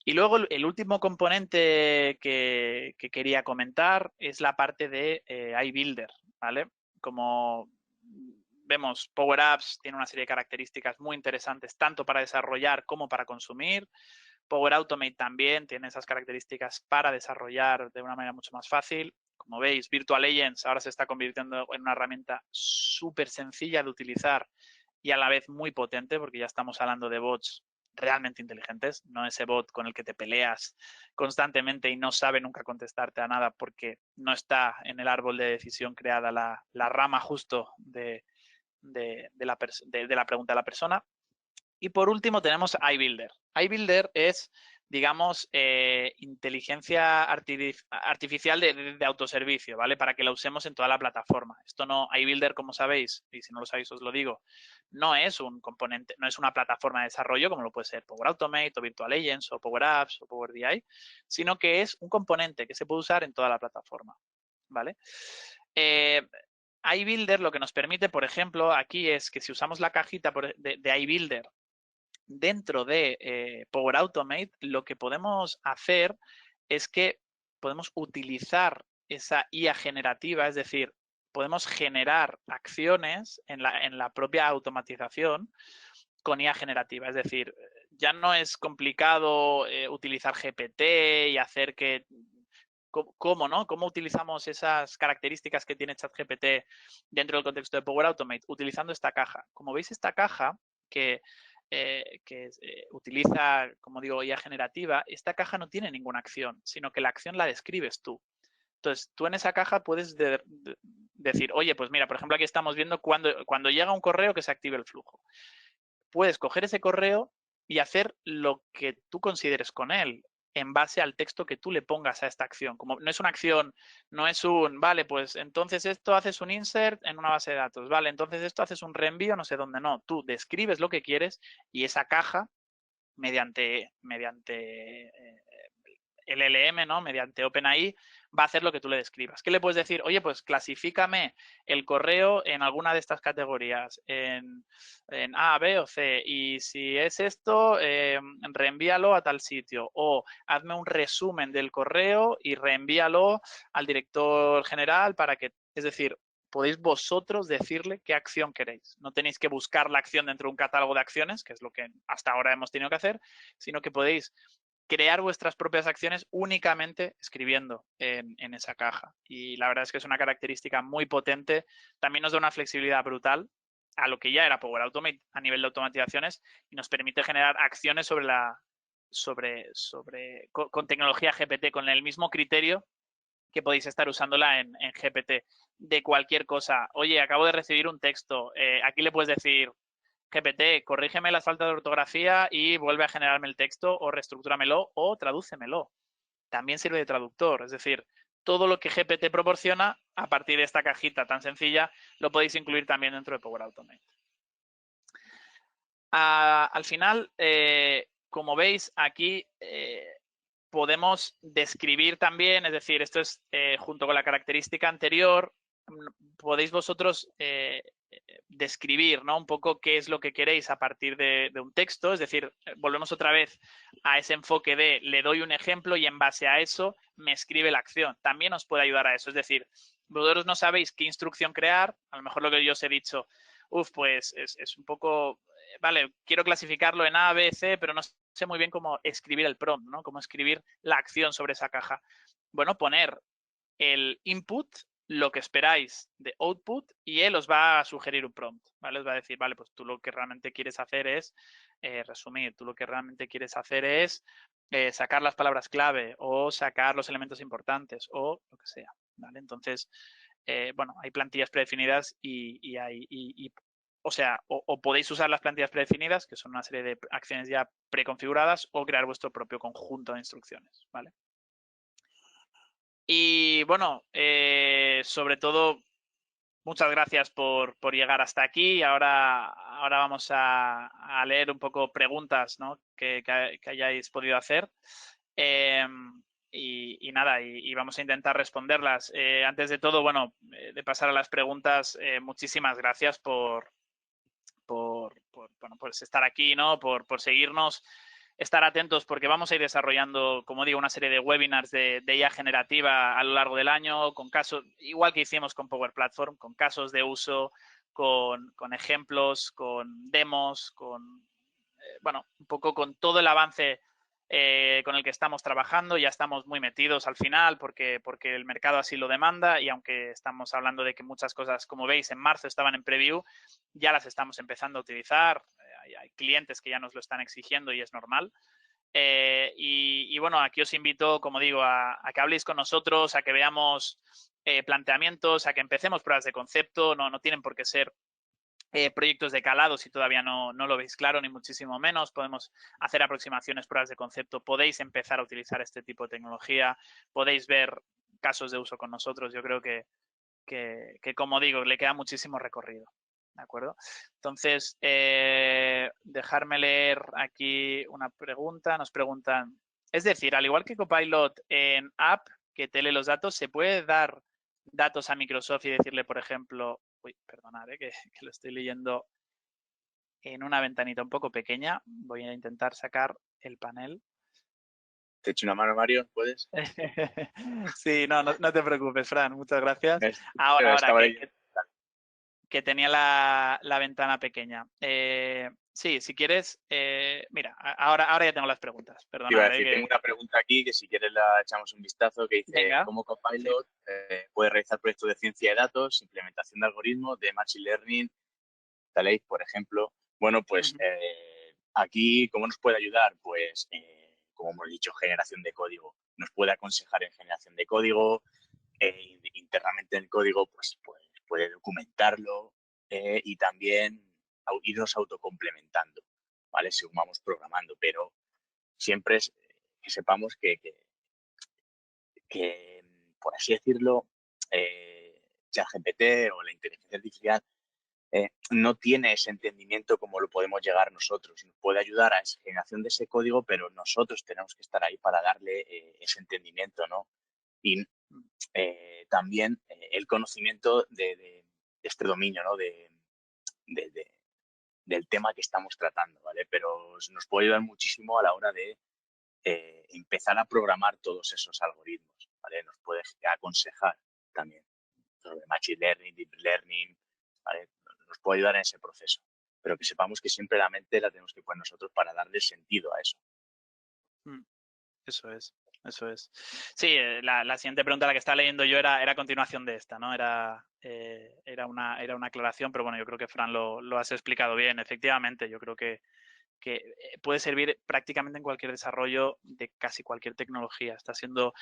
A: Y luego el último componente que quería comentar es la parte de iBuilder, ¿vale? Como vemos, Power Apps tiene una serie de características muy interesantes, tanto para desarrollar como para consumir. Power Automate también tiene esas características para desarrollar de una manera mucho más fácil. Como veis, Virtual Agents ahora se está convirtiendo en una herramienta súper sencilla de utilizar y a la vez muy potente, porque ya estamos hablando de bots realmente inteligentes, no ese bot con el que te peleas constantemente y no sabe nunca contestarte a nada porque no está en el árbol de decisión creada la rama justo de la pregunta de la persona. Y por último tenemos iBuilder. iBuilder es, digamos, inteligencia artificial de autoservicio, ¿vale? Para que la usemos en toda la plataforma. Esto no, iBuilder, como sabéis, y si no lo sabéis os lo digo, no es un componente, no es una plataforma de desarrollo como lo puede ser Power Automate o Virtual Agents o Power Apps o Power BI, sino que es un componente que se puede usar en toda la plataforma, ¿vale? iBuilder lo que nos permite, por ejemplo, aquí es que si usamos la cajita de iBuilder dentro de Power Automate, lo que podemos hacer es que podemos utilizar esa IA generativa, es decir, podemos generar acciones en la propia automatización con IA generativa. Es decir, ya no es complicado utilizar GPT y hacer que ¿cómo, no? ¿Cómo utilizamos esas características que tiene ChatGPT dentro del contexto de Power Automate? Utilizando esta caja. Como veis, esta caja que utiliza, como digo, IA generativa, esta caja no tiene ninguna acción, sino que la acción la describes tú. Entonces, tú en esa caja puedes decir, oye, pues mira, por ejemplo, aquí estamos viendo cuando llega un correo que se active el flujo. Puedes coger ese correo y hacer lo que tú consideres con él en base al texto que tú le pongas a esta acción. Como no es una acción, no es vale, pues entonces esto haces un insert en una base de datos, vale, entonces esto haces un reenvío no sé dónde, no. Tú describes lo que quieres y esa caja, mediante LLM, ¿no? Mediante OpenAI, va a hacer lo que tú le describas. ¿Qué le puedes decir? Oye, pues clasifícame el correo en alguna de estas categorías, en A, B o C, y si es esto, reenvíalo a tal sitio, o hazme un resumen del correo y reenvíalo al director general para que, es decir, podéis vosotros decirle qué acción queréis. No tenéis que buscar la acción dentro de un catálogo de acciones, que es lo que hasta ahora hemos tenido que hacer, sino que podéis crear vuestras propias acciones únicamente escribiendo en esa caja. Y la verdad es que es una característica muy potente. También nos da una flexibilidad brutal a lo que ya era Power Automate a nivel de automatizaciones y nos permite generar acciones con tecnología GPT, con el mismo criterio que podéis estar usándola en GPT de cualquier cosa. Oye, acabo de recibir un texto. Aquí le puedes decir, GPT, corrígeme las faltas de ortografía y vuelve a generarme el texto o reestructúramelo o tradúcemelo. También sirve de traductor. Es decir, todo lo que GPT proporciona, a partir de esta cajita tan sencilla, lo podéis incluir también dentro de Power Automate. Al final, como veis aquí, podemos describir también, es decir, esto es junto con la característica anterior, podéis vosotros describir, ¿no? Un poco qué es lo que queréis a partir de un texto, es decir, volvemos otra vez a ese enfoque de le doy un ejemplo y en base a eso me escribe la acción. También os puede ayudar a eso, es decir, vosotros no sabéis qué instrucción crear, a lo mejor lo que yo os he dicho, pues es un poco, vale, quiero clasificarlo en A, B, C, pero no sé muy bien cómo escribir el prompt, ¿no? Cómo escribir la acción sobre esa caja. Bueno, poner el input, lo que esperáis de output y él os va a sugerir un prompt, ¿vale? Os va a decir, vale, pues tú lo que realmente quieres hacer es resumir, tú lo que realmente quieres hacer es sacar las palabras clave o sacar los elementos importantes o lo que sea, ¿vale? Entonces, bueno, hay plantillas predefinidas o sea, o podéis usar las plantillas predefinidas, que son una serie de acciones ya preconfiguradas, o crear vuestro propio conjunto de instrucciones, ¿vale? Y bueno, sobre todo, muchas gracias por llegar hasta aquí. Ahora vamos a leer un poco preguntas, ¿no? que hayáis podido hacer. Y nada, y vamos a intentar responderlas. Antes de todo, bueno, de pasar a las preguntas, muchísimas gracias por bueno, pues estar aquí, ¿no? Por seguirnos, estar atentos porque vamos a ir desarrollando, como digo, una serie de webinars de IA generativa a lo largo del año, con casos, igual que hicimos con Power Platform, con casos de uso, con ejemplos, con demos, bueno, un poco con todo el avance con el que estamos trabajando. Ya estamos muy metidos al final porque el mercado así lo demanda y aunque estamos hablando de que muchas cosas, como veis, en marzo estaban en preview, ya las estamos empezando a utilizar. Hay clientes que ya nos lo están exigiendo y es normal. Y bueno, aquí os invito, como digo, a que habléis con nosotros, a que veamos planteamientos, a que empecemos pruebas de concepto. No tienen por qué ser proyectos de calado si todavía no lo veis claro, ni muchísimo menos. Podemos hacer aproximaciones, pruebas de concepto. Podéis empezar a utilizar este tipo de tecnología. Podéis ver casos de uso con nosotros. Yo creo que como digo, le queda muchísimo recorrido. ¿De acuerdo? Entonces, dejarme leer aquí una pregunta. Nos preguntan, es decir, al igual que Copilot en app que te lee los datos, ¿se puede dar datos a Microsoft y decirle, por ejemplo, uy, perdonad, que lo estoy leyendo en una ventanita un poco pequeña. Voy a intentar sacar el panel.
B: ¿Te echo una mano, Mario? ¿Puedes?
A: Sí, no te preocupes, Fran. Muchas gracias.
B: Pero
A: Ahora
B: estaba
A: que tenía la ventana pequeña. Sí, si quieres, mira, ahora ya tengo las preguntas.
B: Te iba a
A: Perdonad.
B: decir, tengo una pregunta aquí que si quieres la echamos un vistazo, que dice,
A: Venga.
B: ¿cómo
A: Sí.
B: Copilot puede realizar proyectos de ciencia de datos, implementación de algoritmos, de machine learning, tal por ejemplo? Bueno, pues aquí, ¿cómo nos puede ayudar? Pues, como hemos dicho, generación de código. Nos puede aconsejar en generación de código, internamente en el código, pues puede documentarlo y también irnos autocomplementando, ¿vale? Según vamos programando, pero siempre es que sepamos que por así decirlo, ChatGPT o la inteligencia artificial no tiene ese entendimiento como lo podemos llegar nosotros. Nos puede ayudar a esa generación de ese código, pero nosotros tenemos que estar ahí para darle ese entendimiento, ¿no? Y también el conocimiento de este dominio, ¿no? Del tema que estamos tratando, ¿vale? Pero nos puede ayudar muchísimo a la hora de empezar a programar todos esos algoritmos, ¿vale? Nos puede aconsejar también sobre machine learning, deep learning, ¿vale? Nos puede ayudar en ese proceso, pero que sepamos que siempre la mente la tenemos que poner nosotros para darle sentido a eso.
A: Eso es, eso es. Sí, la siguiente pregunta, la que estaba leyendo yo, era continuación de esta, ¿no? Era una aclaración, pero bueno, yo creo que Fran lo has explicado bien. Efectivamente, yo creo que puede servir prácticamente en cualquier desarrollo de casi cualquier tecnología. Está siendo,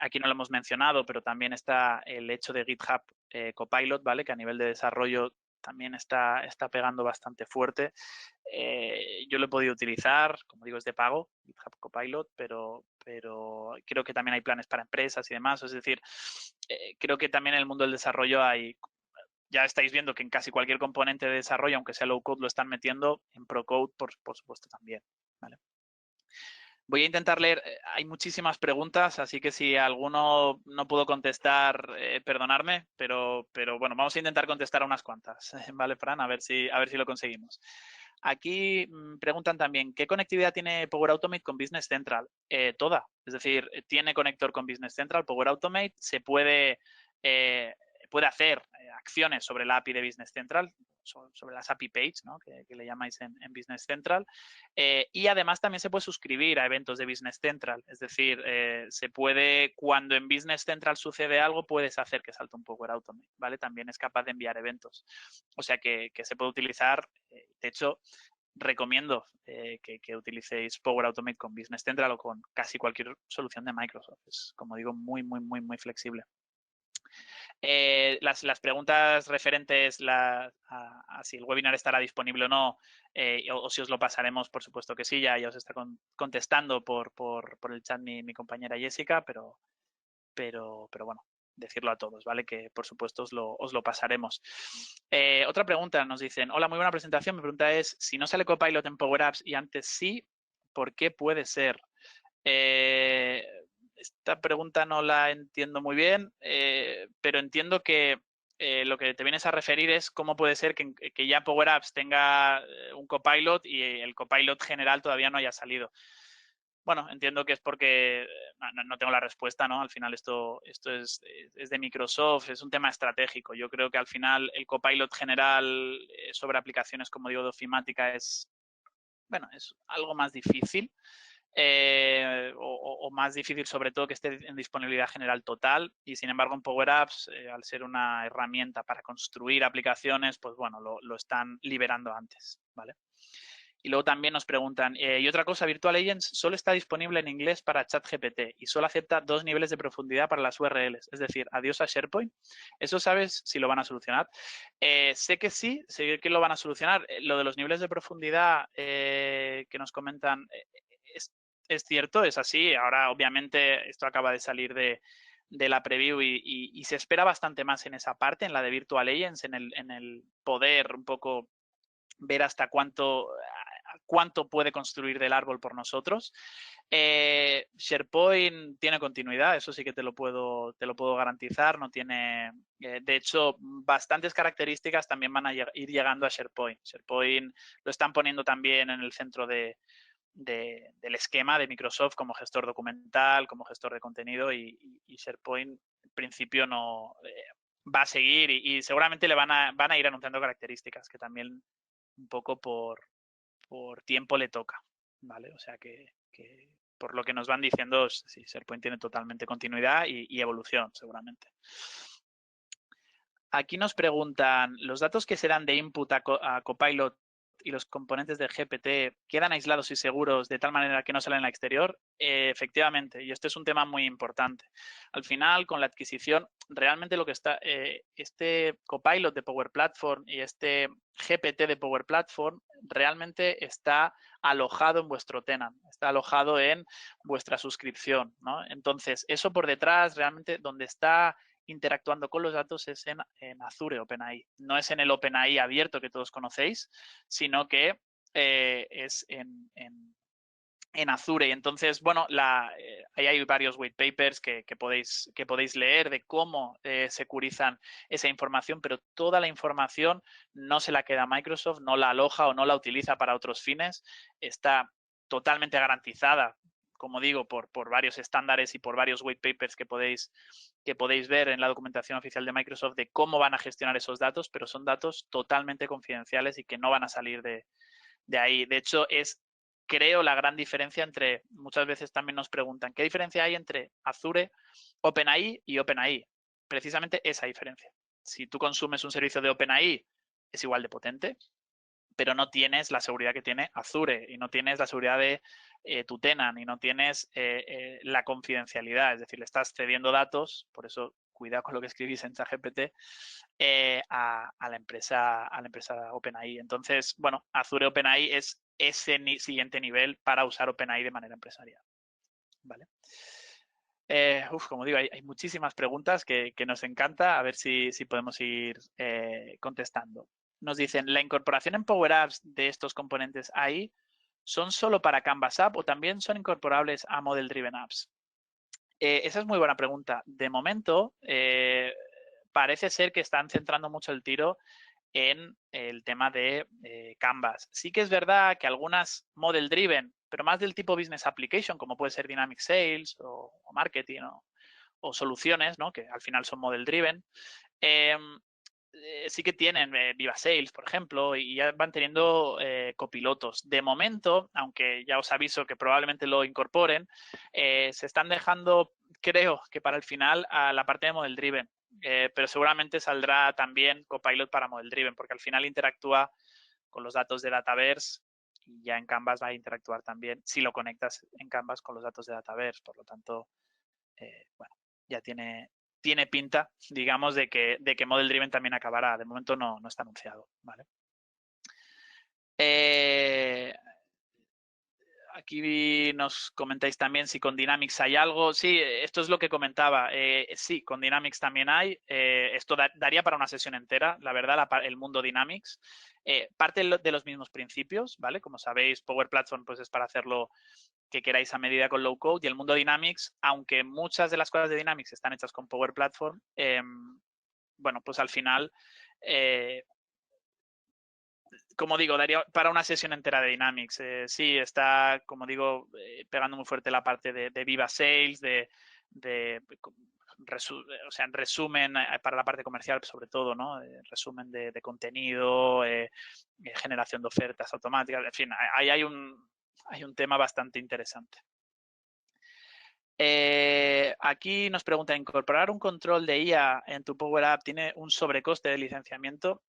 A: aquí no lo hemos mencionado, pero también está el hecho de GitHub Copilot, ¿vale? Que a nivel de desarrollo también está pegando bastante fuerte. Yo lo he podido utilizar, como digo, es de pago, GitHub Copilot, pero creo que también hay planes para empresas y demás. Es decir, creo que también en el mundo del desarrollo ya estáis viendo que en casi cualquier componente de desarrollo, aunque sea low code, lo están metiendo, en pro code, por supuesto, también. ¿Vale? Voy a intentar leer, hay muchísimas preguntas, así que si alguno no puedo contestar, perdonadme, pero bueno, vamos a intentar contestar a unas cuantas, ¿vale, Fran? A ver si lo conseguimos. Aquí preguntan también, ¿qué conectividad tiene Power Automate con Business Central? Toda, es decir, tiene conector con Business Central, Power Automate, se puede hacer acciones sobre la API de Business Central, sobre las API Page, ¿no? que le llamáis en Business Central. Y además también se puede suscribir a eventos de Business Central. Es decir, se puede, cuando en Business Central sucede algo, puedes hacer que salte un Power Automate, ¿vale? También es capaz de enviar eventos. O sea que se puede utilizar, de hecho, recomiendo que utilicéis Power Automate con Business Central o con casi cualquier solución de Microsoft. Es, como digo, muy, muy, muy, muy flexible. Las preguntas referentes a si el webinar estará disponible o no, o si os lo pasaremos, por supuesto que sí, ya os está contestando por el chat mi compañera Jessica, pero bueno, decirlo a todos, ¿vale? Que por supuesto os lo pasaremos. Otra pregunta, nos dicen, hola, muy buena presentación. Mi pregunta es, si no sale Copilot en Power Apps y antes sí, ¿por qué puede ser? Esta pregunta no la entiendo muy bien, pero entiendo que lo que te vienes a referir es cómo puede ser que ya Power Apps tenga un Copilot y el Copilot general todavía no haya salido. Bueno, entiendo que es porque no tengo la respuesta, ¿no? Al final esto es de Microsoft, es un tema estratégico. Yo creo que al final el Copilot general sobre aplicaciones, como digo, de ofimática es algo más difícil. O más difícil sobre todo que esté en disponibilidad general total y sin embargo en Power Apps, al ser una herramienta para construir aplicaciones, pues bueno, lo están liberando antes, ¿vale? Y luego también nos preguntan, y otra cosa, Virtual Agents solo está disponible en inglés para ChatGPT y solo acepta 2 niveles de profundidad para las URLs, es decir, adiós a SharePoint. ¿Eso sabes si lo van a solucionar? Sé que sí, sé que lo van a solucionar. Lo de los niveles de profundidad que nos comentan es cierto, es así. Ahora, obviamente, esto acaba de salir de la preview y se espera bastante más en esa parte, en la de Virtual Agents, en el poder un poco ver hasta cuánto puede construir del árbol por nosotros. SharePoint tiene continuidad, eso sí que te lo puedo garantizar. No tiene, de hecho, bastantes características también van a ir llegando a SharePoint. SharePoint lo están poniendo también en el centro del esquema de Microsoft como gestor documental, como gestor de contenido y SharePoint en principio no va a seguir y seguramente le van a ir anunciando características que también un poco por tiempo le toca, ¿vale? O sea que por lo que nos van diciendo, sí, SharePoint tiene totalmente continuidad y evolución, seguramente. Aquí nos preguntan, ¿los datos que se dan de input a Copilot y los componentes del GPT quedan aislados y seguros de tal manera que no salen al exterior? Efectivamente, y este es un tema muy importante. Al final, con la adquisición, realmente lo que está, este Copilot de Power Platform y este GPT de Power Platform realmente está alojado en vuestro tenant, está alojado en vuestra suscripción, ¿no? Entonces, eso por detrás, realmente, donde está interactuando con los datos es en Azure OpenAI. No es en el OpenAI abierto que todos conocéis, sino que es en Azure. Y entonces, bueno, ahí hay varios white papers que podéis leer de cómo securizan esa información, pero toda la información no se la queda Microsoft, no la aloja o no la utiliza para otros fines. Está totalmente garantizada, como digo, por varios estándares y por varios white papers que podéis ver en la documentación oficial de Microsoft de cómo van a gestionar esos datos, pero son datos totalmente confidenciales y que no van a salir de ahí. De hecho, creo, la gran diferencia entre, muchas veces también nos preguntan, ¿qué diferencia hay entre Azure, OpenAI y OpenAI? Precisamente esa diferencia. Si tú consumes un servicio de OpenAI, es igual de potente, pero no tienes la seguridad que tiene Azure y no tienes la seguridad de tu tenant y no tienes la confidencialidad. Es decir, le estás cediendo datos, por eso cuidado con lo que escribís en ChatGPT, a la empresa OpenAI. Entonces, bueno, Azure OpenAI es ese siguiente nivel para usar OpenAI de manera empresarial. ¿Vale? Como digo, hay muchísimas preguntas que nos encanta, a ver si podemos ir contestando. Nos dicen, ¿la incorporación en Power Apps de estos componentes AI son solo para Canvas App o también son incorporables a Model Driven Apps? Esa es muy buena pregunta. De momento, parece ser que están centrando mucho el tiro en el tema de Canvas. Sí que es verdad que algunas Model Driven, pero más del tipo Business Application, como puede ser Dynamic Sales o Marketing o soluciones, ¿no? Que al final son Model Driven, sí que tienen Viva Sales, por ejemplo, y ya van teniendo copilotos. De momento, aunque ya os aviso que probablemente lo incorporen, se están dejando, creo que para el final, a la parte de Model Driven. Pero seguramente saldrá también Copilot para Model Driven, porque al final interactúa con los datos de Dataverse y ya en Canvas va a interactuar también si lo conectas en Canvas con los datos de Dataverse. Por lo tanto, bueno, ya tiene pinta, digamos, de que Model Driven también acabará. De momento no está anunciado, ¿vale? Aquí nos comentáis también si con Dynamics hay algo. Sí, esto es lo que comentaba. Sí, con Dynamics también hay. Esto daría para una sesión entera, la verdad, el mundo Dynamics. Parte de los mismos principios, ¿vale? Como sabéis, Power Platform pues es para hacerlo que queráis a medida con low code, y el mundo Dynamics, aunque muchas de las cosas de Dynamics están hechas con Power Platform, bueno, pues al final, como digo, daría para una sesión entera de Dynamics. Sí, está, como digo, pegando muy fuerte la parte de Viva Sales, o sea, en resumen, para la parte comercial sobre todo, ¿no? Resumen de contenido, generación de ofertas automáticas, en fin, ahí hay un tema bastante interesante. Aquí nos pregunta, ¿incorporar un control de IA en tu Power App tiene un sobrecoste de licenciamiento?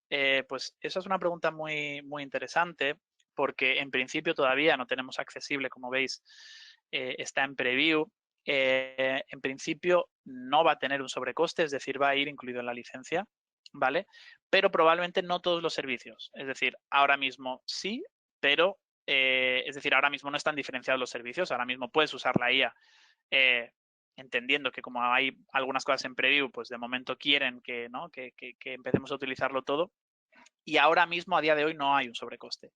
A: Pues esa es una pregunta muy, muy interesante, porque en principio todavía no tenemos accesible, como veis, está en preview. En principio no va a tener un sobrecoste, es decir, va a ir incluido en la licencia, ¿vale? Pero probablemente no todos los servicios. Es decir, ahora mismo sí, pero, es decir, ahora mismo no están diferenciados los servicios. Ahora mismo puedes usar la IA entendiendo que como hay algunas cosas en preview, pues de momento quieren que, ¿no? que empecemos a utilizarlo todo. Y ahora mismo, a día de hoy, no hay un sobrecoste.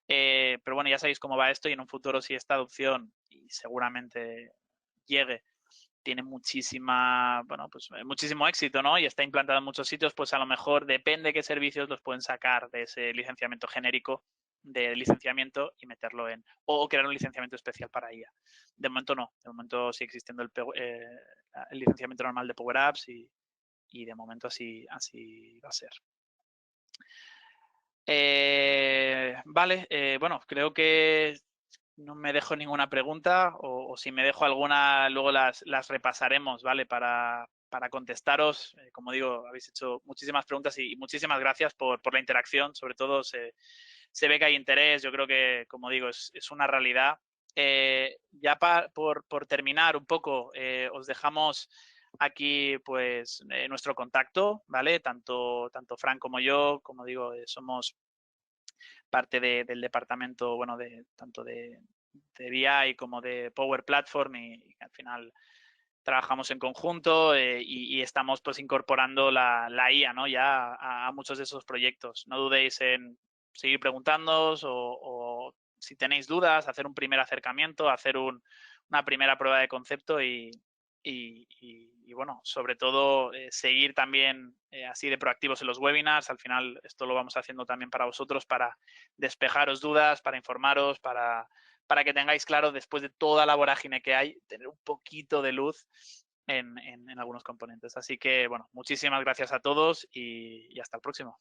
A: Pero bueno, ya sabéis cómo va esto y en un futuro si esta adopción, y seguramente llegue, tiene pues muchísimo éxito, ¿no? Y está implantado en muchos sitios, pues a lo mejor depende qué servicios los pueden sacar de ese licenciamiento genérico de licenciamiento y meterlo o crear un licenciamiento especial para IA. De momento no, de momento sigue existiendo el licenciamiento normal de Power Apps y de momento así va a ser. Vale, bueno, creo que no me dejo ninguna pregunta o si me dejo alguna, luego las repasaremos, ¿vale? Para contestaros. Como digo, habéis hecho muchísimas preguntas y muchísimas gracias por la interacción. Sobre todo se ve que hay interés. Yo creo que, como digo, es una realidad. Ya por terminar un poco, os dejamos aquí pues nuestro contacto, ¿vale? Tanto Fran como yo, como digo, somos parte del departamento, bueno, tanto de BI como de Power Platform y al final trabajamos en conjunto y estamos pues incorporando la IA, ¿no? Ya a muchos de esos proyectos. No dudéis en seguir preguntándoos o si tenéis dudas, hacer un primer acercamiento, hacer una primera prueba de concepto y bueno, sobre todo seguir también así de proactivos en los webinars. Al final esto lo vamos haciendo también para vosotros, para despejaros dudas, para informaros, para que tengáis claro, después de toda la vorágine que hay, tener un poquito de luz en algunos componentes. Así que, bueno, muchísimas gracias a todos y hasta el próximo.